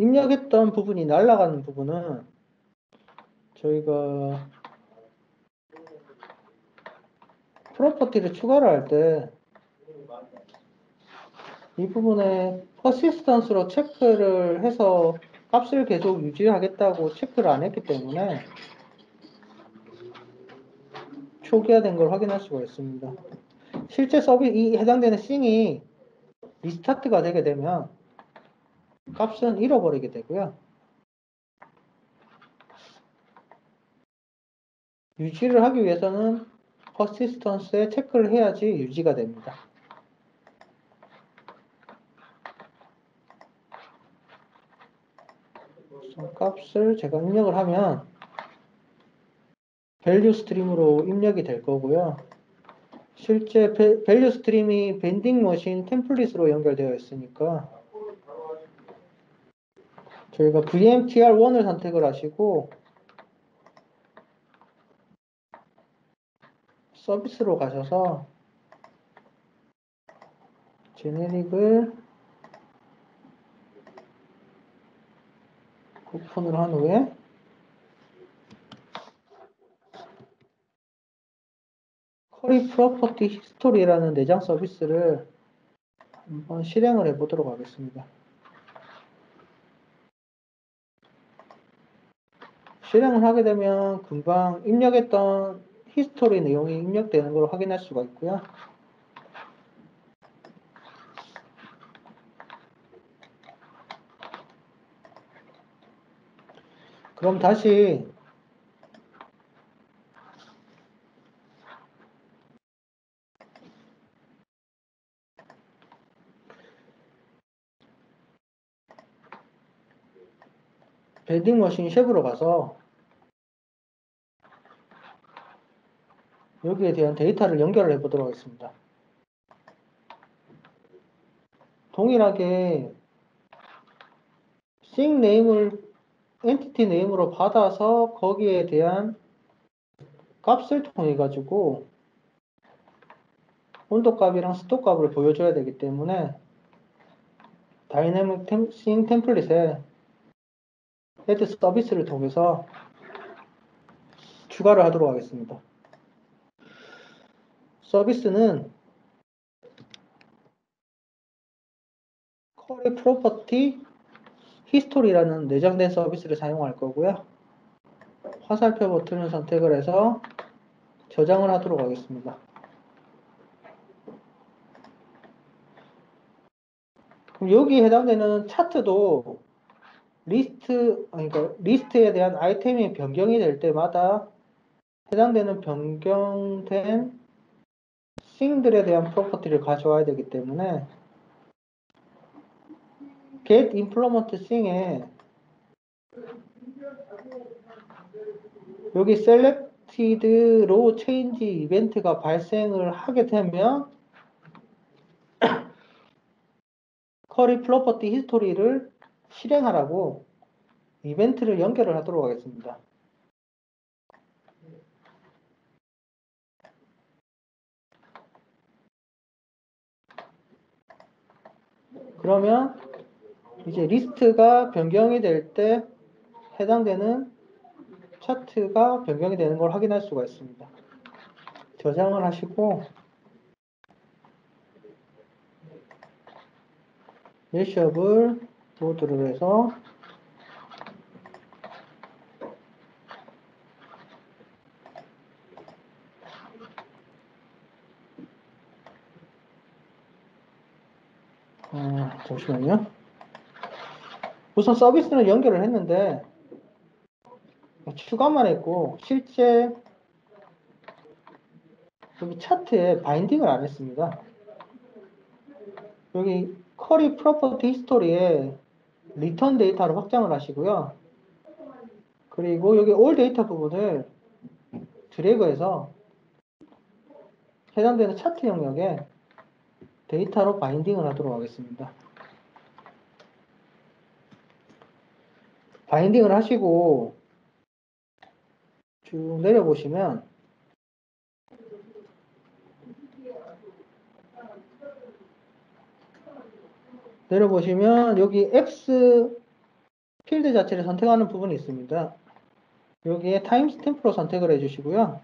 입력했던 부분이 날아가는 부분은 저희가 프로퍼티를 추가를 할 때 이 부분에 퍼시스턴스로 체크를 해서 값을 계속 유지하겠다고 체크를 안 했기 때문에 초기화된 걸 확인할 수가 있습니다. 실제 이 해당되는 싱이 리스타트가 되게 되면 값은 잃어버리게 되고요. 유지를 하기 위해서는 퍼시스턴스에 체크를 해야지 유지가 됩니다. 값을 제가 입력을 하면 밸류 스트림으로 입력이 될 거고요. 실제 밸류 스트림이 밴딩 머신 템플릿으로 연결되어 있으니까 저희가 VMTR1을 선택을 하시고 서비스로 가셔서 제네릭을 오픈을 한 후에 커리 프로퍼티 히스토리라는 내장 서비스를 한번 실행을 해 보도록 하겠습니다. 실행을 하게 되면 금방 입력했던 히스토리 내용이 입력되는 걸 확인할 수가 있고요. 그럼 다시 밴딩 머신 쉐프로 가서 여기에 대한 데이터를 연결을 해 보도록 하겠습니다. 동일하게 싱 네임을 엔티티 네임으로 받아서 거기에 대한 값을 통해 가지고 온도 값이랑 습도 값을 보여줘야 되기 때문에 다이내믹 싱 템플릿에 add 서비스를 통해서 추가를 하도록 하겠습니다. 서비스는 쿼리 프로퍼티 히스토리라는 내장된 서비스를 사용할 거고요. 화살표 버튼을 선택을 해서 저장을 하도록 하겠습니다. 그럼 여기에 해당되는 차트도 그러니까 리스트에 대한 아이템이 변경이 될 때마다 해당되는 변경된 싱들에 대한 프로퍼티를 가져와야 되기 때문에 get implement sing에 여기 selected row change 이벤트가 발생을 하게 되면 쿼리 프로퍼티 히스토리를 실행하라고 이벤트를 연결을 하도록 하겠습니다. 그러면 이제 리스트가 변경이 될 때 해당되는 차트가 변경이 되는 걸 확인할 수가 있습니다. 저장을 하시고 매시업을 로드를 해서 잠시만요. 우선 서비스는 연결을 했는데 추가만 했고 실제 여기 차트에 바인딩을 안 했습니다. 여기 쿼리 프로퍼티 히스토리에 리턴 데이터로 확장을 하시고요. 그리고 여기 올 데이터 부분을 드래그해서 해당되는 차트 영역에 데이터로 바인딩을 하도록 하겠습니다. 바인딩을 하시고 쭉 내려보시면 여기 X 필드 자체를 선택하는 부분이 있습니다. 여기에 타임 스탬프로 선택을 해주시고요.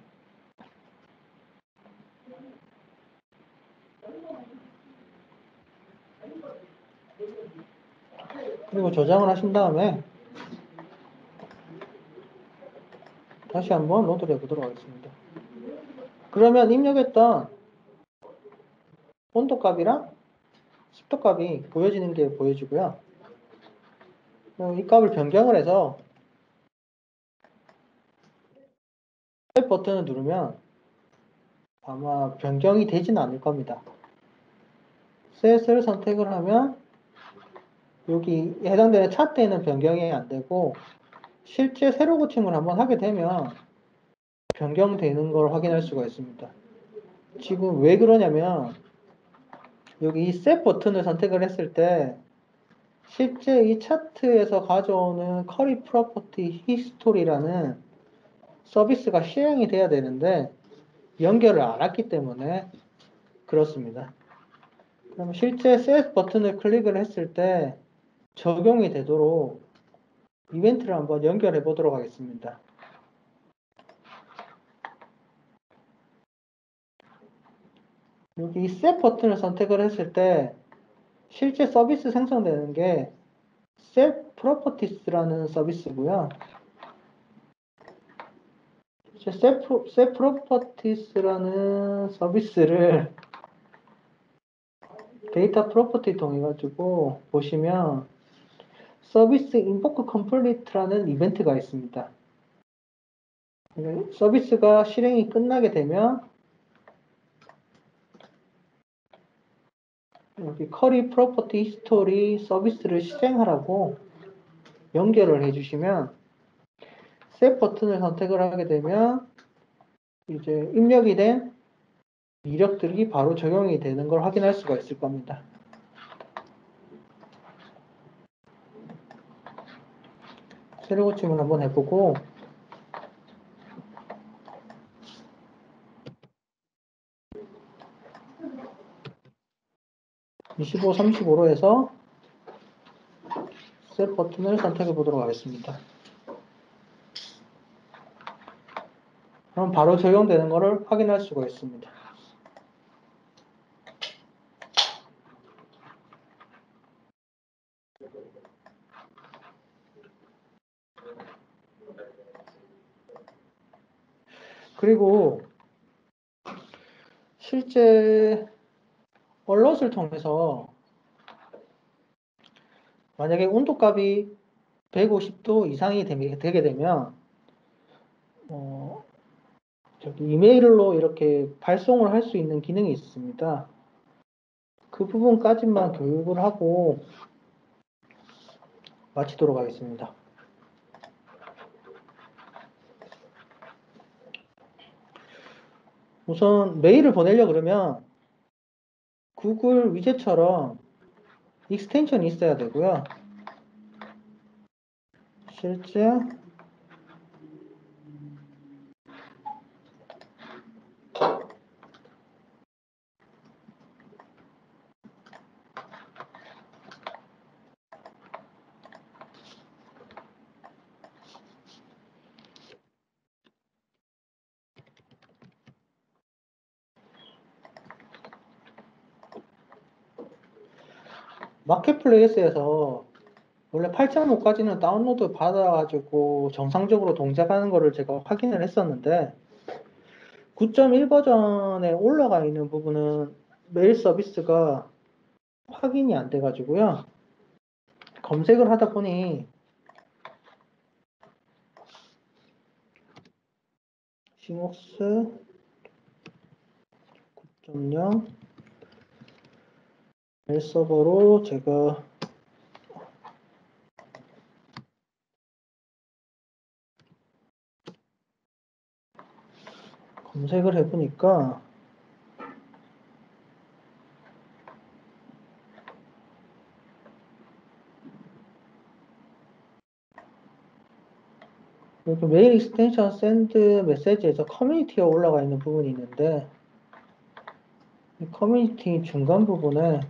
그리고 저장을 하신 다음에 다시 한번 로드를 해보도록 하겠습니다. 그러면 입력했던 온도값이랑 습도값이 보여지는 게 보여지고요. 이 값을 변경을 해서 셋 버튼을 누르면 아마 변경이 되지는 않을 겁니다. 셋을 선택을 하면 여기 해당되는 차트에는 변경이 안 되고 실제 세로 고침을 한번 하게 되면 변경되는 걸 확인할 수가 있습니다. 지금 왜 그러냐면 여기 이 셋 버튼을 선택을 했을 때 실제 이 차트에서 가져오는 쿼리 프로퍼티 히스토리라는 서비스가 실행이 돼야 되는데 연결을 안 했기 때문에 그렇습니다. 그럼 실제 셋 버튼을 클릭을 했을 때 적용이 되도록 이벤트를 한번 연결해 보도록 하겠습니다. 여기 셋 버튼을 선택을 했을 때 실제 서비스 생성되는 게 set properties라는 서비스고요. set properties라는 서비스를 데이터 프로퍼티 통해 가지고 보시면 서비스 invoke complete라는 이벤트가 있습니다. 서비스가 실행이 끝나게 되면 여기 쿼리 프로퍼티 히스토리 서비스를 실행하라고 연결을 해주시면 셋 버튼을 선택을 하게 되면 이제 입력이 된 이력들이 바로 적용이 되는 걸 확인할 수가 있을 겁니다. 세로 고침을 한번 해보고 25, 35로 해서 셋 버튼을 선택해 보도록 하겠습니다. 그럼 바로 적용되는 것을 확인할 수가 있습니다. 그리고 실제 얼럿을 통해서 만약에 온도값이 150도 이상이 되게 되면 이메일로 이렇게 발송을 할 수 있는 기능이 있습니다. 그 부분까지만 교육을 하고 마치도록 하겠습니다. 우선 메일을 보내려 그러면 구글 위젯처럼 익스텐션이 있어야 되고요. 실제 마켓플레이스에서 원래 8.5까지는 다운로드 받아가지고 정상적으로 동작하는 거를 제가 확인을 했었는데 9.1 버전에 올라가 있는 부분은 메일 서비스가 확인이 안 돼가지고요. 검색을 하다 보니 시목스 9.0 메일 서버로 제가 검색을 해보니까 여기 메일 익스텐션 샌드 메시지에서 커뮤니티에 올라가 있는 부분이 있는데 이 커뮤니티 중간 부분에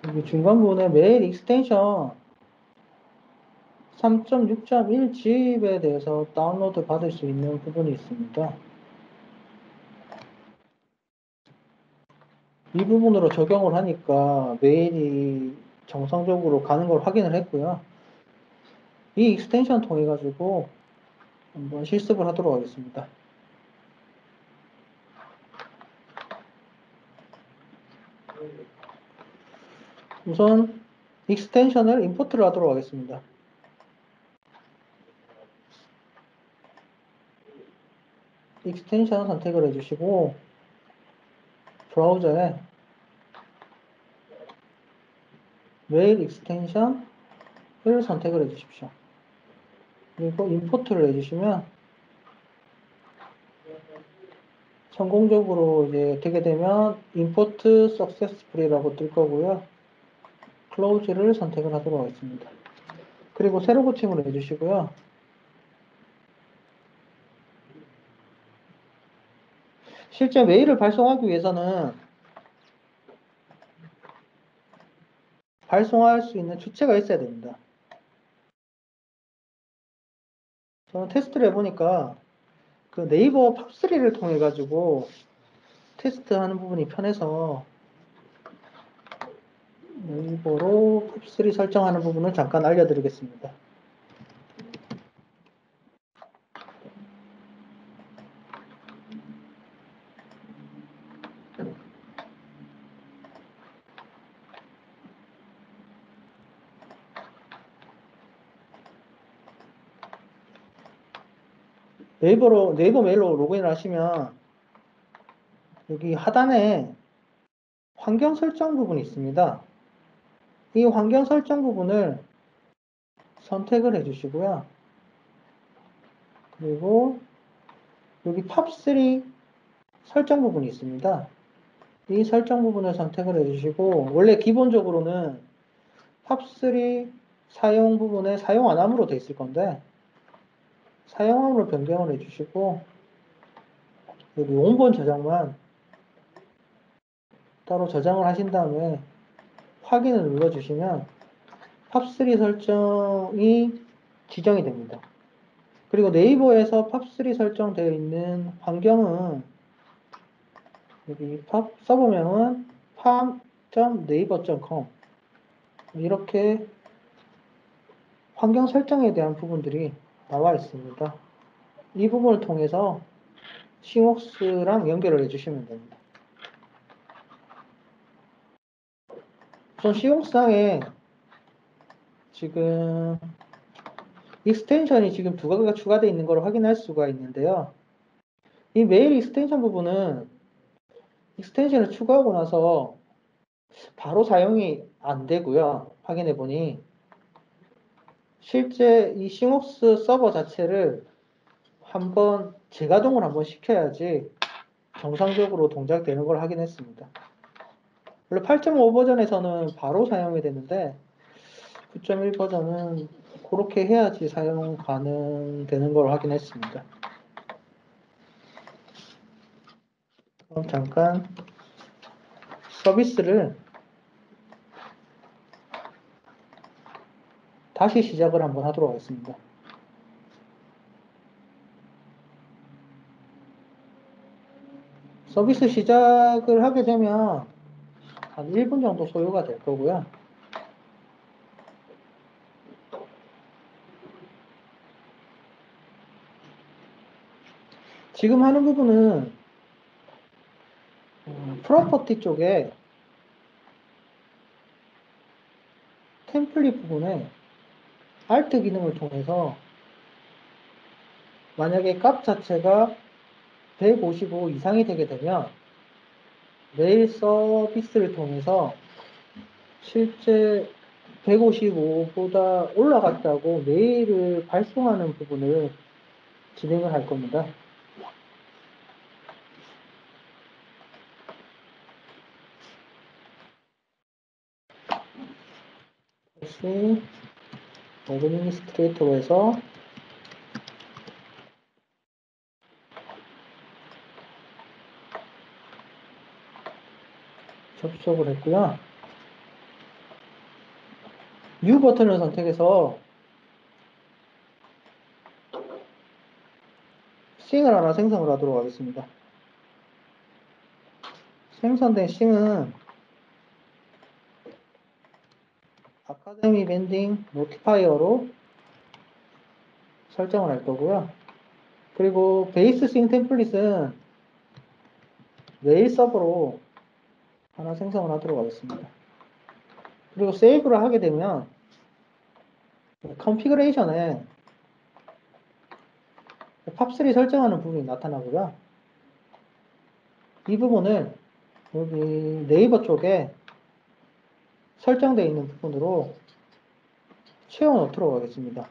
여기 중간 부분에 메일 익스텐션 3.6.1 집에 대해서 다운로드 받을 수 있는 부분이 있습니다. 이 부분으로 적용을 하니까 메일이 정상적으로 가는 걸 확인을 했고요. 이 익스텐션 통해 가지고 한번 실습을 하도록 하겠습니다. 우선 익스텐션을 임포트를 하도록 하겠습니다. 익스텐션 선택을 해주시고 브라우저에 메일 익스텐션을 선택을 해주십시오. 그리고 임포트를 해주시면 성공적으로 이제 되게 되면 import successfully라고 뜰 거고요. close를 선택을 하도록 하겠습니다. 그리고 세로 고침을 해주시고요. 실제 메일을 발송하기 위해서는 발송할 수 있는 주체가 있어야 됩니다. 저는 테스트를 해보니까 그 네이버 팝3를 통해 가지고 테스트하는 부분이 편해서 네이버로 팝3 설정하는 부분을 잠깐 알려드리겠습니다. 네이버 메일로 로그인을 하시면 여기 하단에 환경 설정 부분이 있습니다. 이 환경 설정 부분을 선택을 해주시고요. 그리고 여기 팝3 설정 부분이 있습니다. 이 설정 부분을 선택을 해주시고, 원래 기본적으로는 팝3 사용 부분에 사용 안함으로 되어 있을 건데, 사용함으로 변경을 해주시고, 여기 원본 저장만 따로 저장을 하신 다음에 확인을 눌러주시면 팝3 설정이 지정이 됩니다. 그리고 네이버에서 팝3 설정되어 있는 환경은 여기 팝 서버명은 pub.naver.com 이렇게 환경 설정에 대한 부분들이 나와 있습니다. 이 부분을 통해서 싱웍스랑 연결을 해주시면 됩니다. 우선 싱웍스상에 지금 익스텐션이 지금 두 가지가 추가되어 있는 걸 확인할 수가 있는데요. 이 메일 익스텐션 부분은 익스텐션을 추가하고 나서 바로 사용이 안 되고요. 확인해 보니 실제 이 싱웍스 서버 자체를 한번 재가동을 한번 시켜야지 정상적으로 동작되는 걸 확인했습니다. 원래 8.5 버전에서는 바로 사용이 되는데 9.1 버전은 그렇게 해야지 사용 가능되는 걸 확인했습니다. 그럼 잠깐 서비스를 다시 시작을 한번 하도록 하겠습니다. 서비스 시작을 하게 되면 한 1분 정도 소요가 될 거고요. 지금 하는 부분은 프로퍼티 쪽에 템플릿 부분에 Alt 기능을 통해서 만약에 값 자체가 155 이상이 되게 되면 메일 서비스를 통해서 실제 155보다 올라갔다고 메일을 발송하는 부분을 진행을 할 겁니다. 다시 어드미니스트레이터에서 접속을 했고요. 뉴 버튼을 선택해서 싱을 하나 생성을 하도록 하겠습니다. 생성된 싱은 아카데미 밴딩 노티파이어로 설정을 할 거고요. 그리고 베이스 싱 템플릿은 메일 서버로 하나 생성을 하도록 하겠습니다. 그리고 세이브를 하게 되면 컨피그레이션에 팝3 설정하는 부분이 나타나고요. 이 부분을 여기 네이버 쪽에 설정되어 있는 부분으로 채워 넣도록 하겠습니다.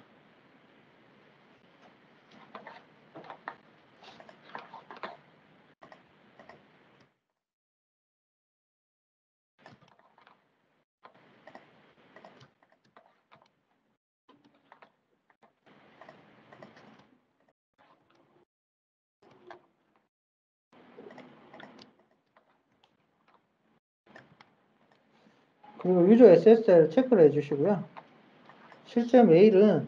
그리고 유저 SSL 체크를 해주시고요. 실제 메일은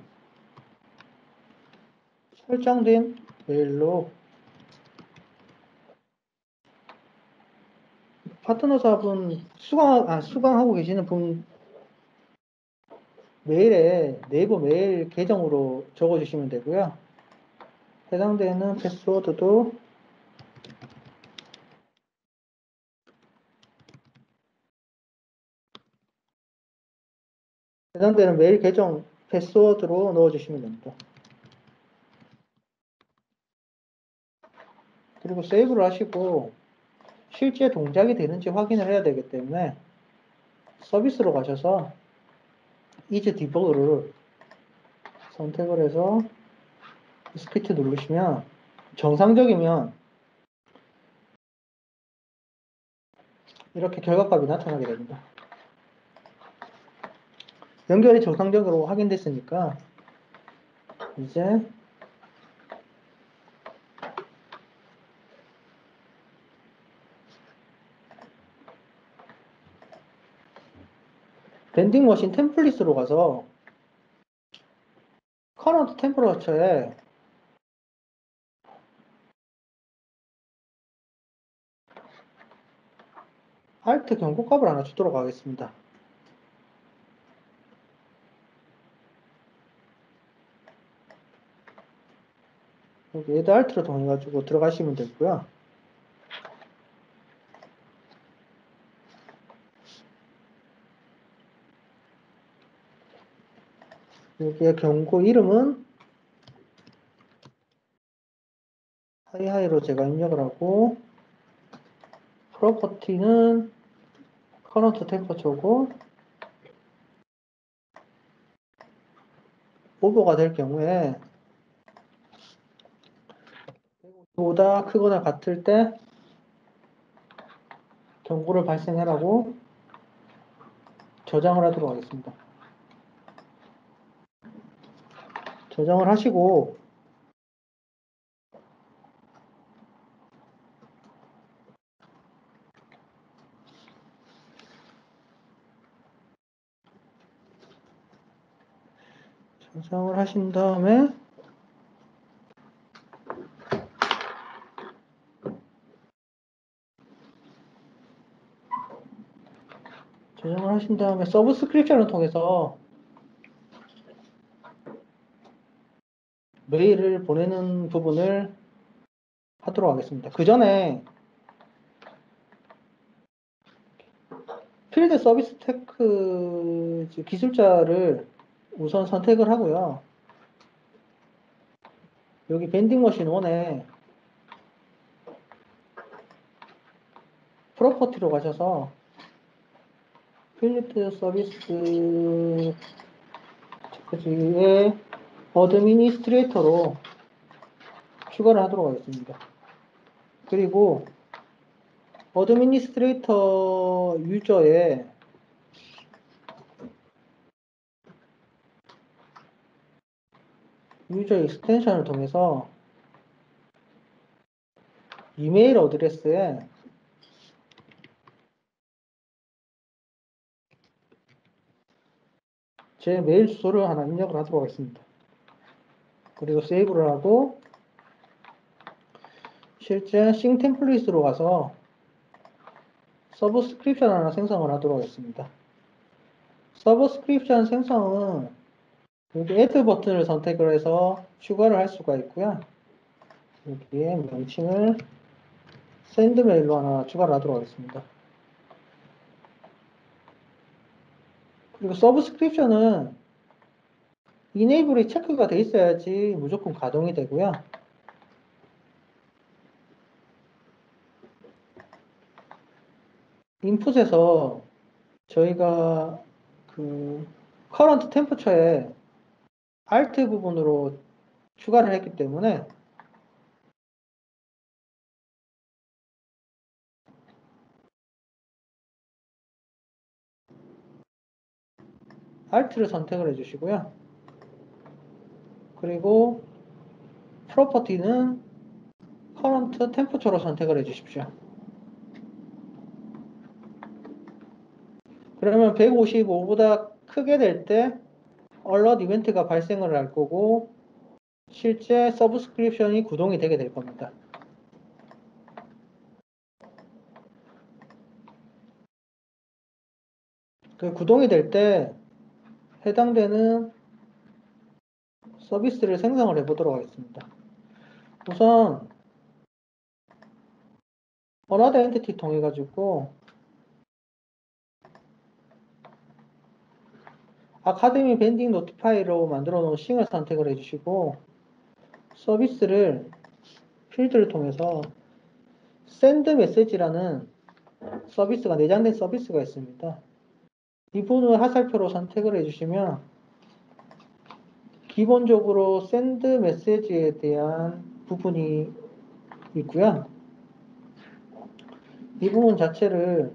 설정된 메일로 파트너사분 수강하고 계시는 분 메일에 네이버 메일 계정으로 적어주시면 되고요. 해당되는 패스워드도 해당되는 메일 계정 패스워드로 넣어주시면 됩니다. 그리고 세이브를 하시고 실제 동작이 되는지 확인을 해야 되기 때문에 서비스로 가셔서 이즈 디버그를 선택을 해서 스피트 누르시면 정상적이면 이렇게 결과값이 나타나게 됩니다. 연결이 정상적으로 확인됐으니까 이제 밴딩 머신 템플릿으로 가서 커런트 템퍼러처에 알트 경고값을 하나 주도록 하겠습니다. 여기 애드 알트를 통해 가지고 들어가시면 되고요. 여기에 경고 이름은 하이하이로 제가 입력을 하고 프로퍼티는 커런트 템퍼처고 오버가 될 경우에 보다 크거나 같을 때 경고를 발생하라고 저장을 하도록 하겠습니다. 저장을 하시고 저장을 하신 다음에 서브스크립션을 통해서 메일을 보내는 부분을 하도록 하겠습니다. 그 전에 필드 서비스 테크 기술자를 우선 선택을 하고요. 여기 밴딩 머신 1에 프로퍼티로 가셔서 필드 서비스 테크의 어드미니스트레이터로 추가를 하도록 하겠습니다. 그리고 어드미니스트레이터 유저의 유저 익스텐션을 통해서 이메일 어드레스에 제 메일 주소를 하나 입력을 하도록 하겠습니다. 그리고 세이브를 하고 실제 싱 템플릿으로 가서 서브스크립션 하나 생성을 하도록 하겠습니다. 서브스크립션 생성은 여기 애드 버튼을 선택을 해서 추가를 할 수가 있고요. 여기에 명칭을 샌드 메일로 하나 추가를 하도록 하겠습니다. 그리고 서브스크립션은 이네이블이 체크가 돼 있어야지 무조건 가동이 되고요. 인풋에서 저희가 그 커런트 템퍼처에 알트 부분으로 추가를 했기 때문에 Alt를 선택을 해주시고요. 그리고 프로퍼티는 커런트 템퍼처로 선택을 해주십시오. 그러면 155보다 크게 될 때 alert 이벤트가 발생을 할 거고 실제 서브스크립션이 구동이 되게 될 겁니다. 그 구동이 될 때 해당되는 서비스를 생성을 해 보도록 하겠습니다. 우선 another entity 통해 가지고 아카데미 밴딩 노티파이로 만들어 놓은 싱을 선택을 해주시고 서비스를 필드를 통해서 샌드 메시지라는 서비스가 내장된 서비스가 있습니다. 이 부분을 화살표로 선택을 해주시면 기본적으로 샌드 메시지에 대한 부분이 있고요. 이 부분 자체를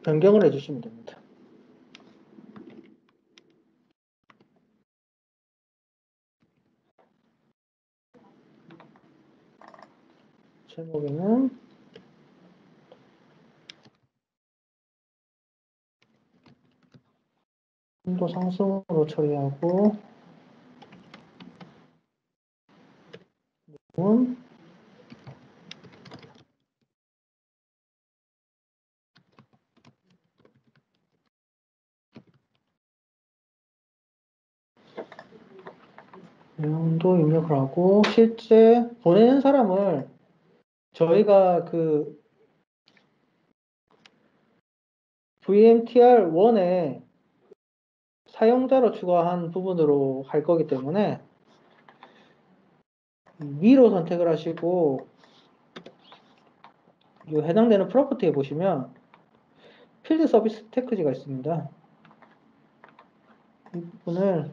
변경을 해주시면 됩니다. 제목에는 한도 상승으로 처리하고 내용도 입력을 하고 실제 보내는 사람을 저희가 그 VMTR1에 사용자로 추가한 부분으로 할 거기 때문에 위로 선택을 하시고 이 해당되는 프로퍼티에 보시면 필드 서비스 테크지가 있습니다. 이 부분을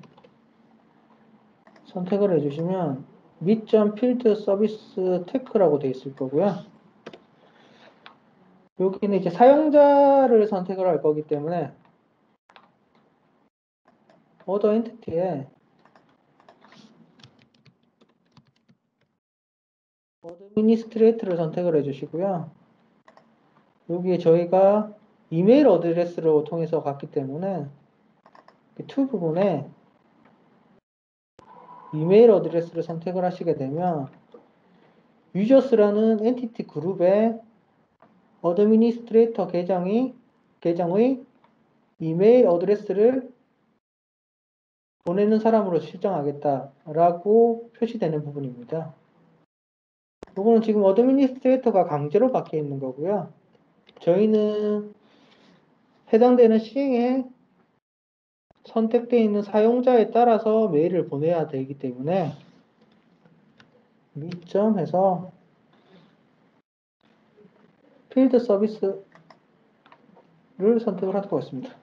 선택을 해주시면 밑점 필드 서비스 테크라고 되어 있을 거고요. 여기는 이제 사용자를 선택을 할 거기 때문에 어더 엔티티에 어드미니스트레이트를 선택을 해주시고요. 여기에 저희가 이메일 어드레스로 통해서 갔기 때문에 to 부분에 이메일 어드레스를 선택을 하시게 되면 유저스라는 엔티티 그룹의 어드미니스트레이터 계정의 이메일 어드레스를 보내는 사람으로 실정하겠다라고 표시되는 부분입니다. 이거는 지금 어드미니스트레이터가 강제로 박혀 있는 거고요. 저희는 해당되는 시행에 선택되어 있는 사용자에 따라서 메일을 보내야 되기 때문에 밑점해서 필드 서비스를 선택을 하도록 하겠습니다.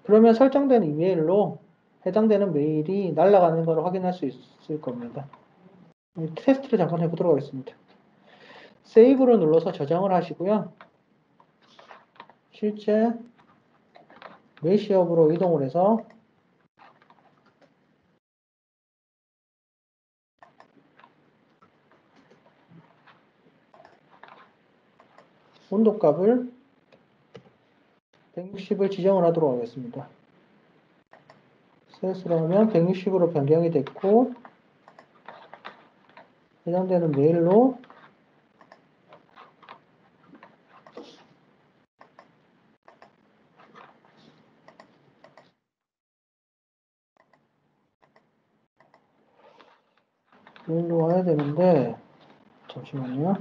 그러면 설정된 이메일로 해당되는 메일이 날아가는 걸 확인할 수 있을 겁니다. 테스트를 잠깐 해보도록 하겠습니다. 세이브를 눌러서 저장을 하시고요. 실제 메시업으로 이동을 해서 온도값을 160을 지정을 하도록 하겠습니다. 셋으로 하면 160으로 변경이 됐고 해당되는 메일로 와야 되는데 잠시만요.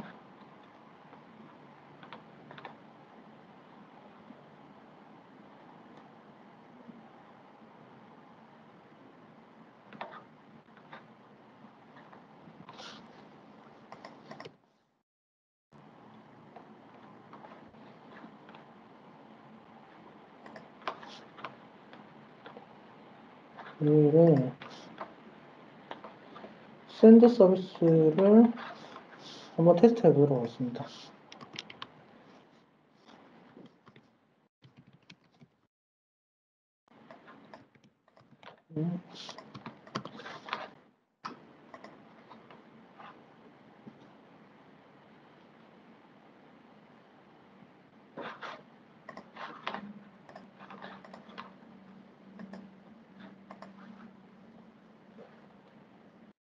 메일에 샌드 서비스를 한번 테스트 해보도록 하겠습니다.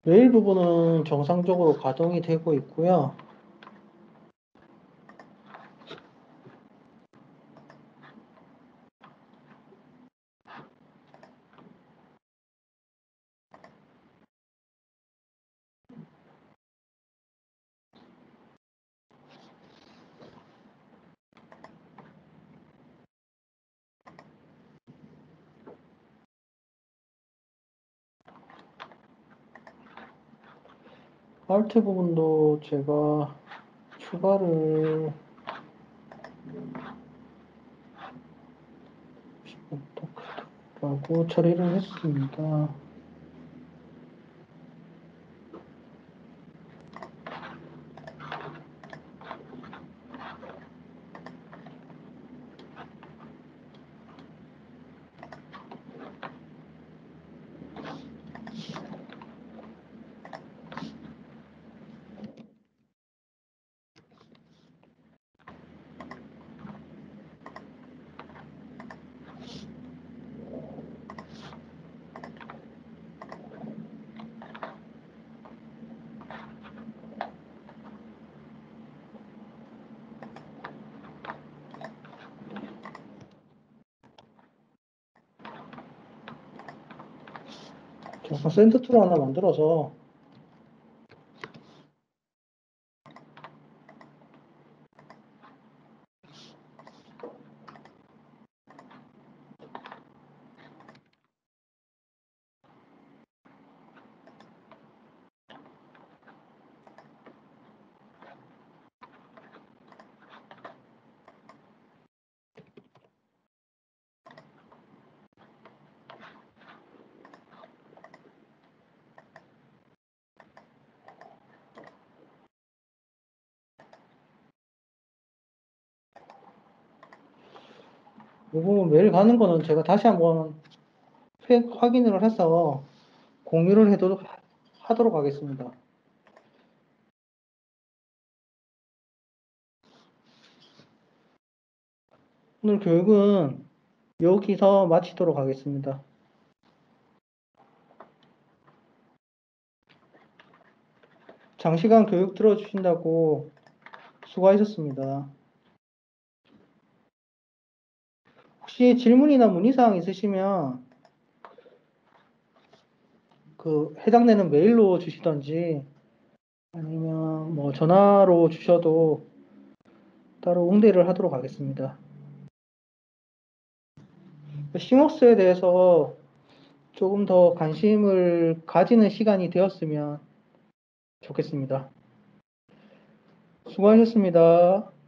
메일 부분은 정상적으로 가동이 되고 있고요. 알트 부분도 제가 추가를 라고 처리를 했습니다. 잠깐 샌드 툴 하나 만들어서 요거 메일 가는 거는 제가 다시 한번 확인을 해서 공유를 하도록 하겠습니다. 오늘 교육은 여기서 마치도록 하겠습니다. 장시간 교육 들어주신다고 수고하셨습니다. 혹시 질문이나 문의사항 있으시면 그 해당되는 메일로 주시던지 아니면 뭐 전화로 주셔도 따로 응대를 하도록 하겠습니다. 시목스에 대해서 조금 더 관심을 가지는 시간이 되었으면 좋겠습니다. 수고하셨습니다.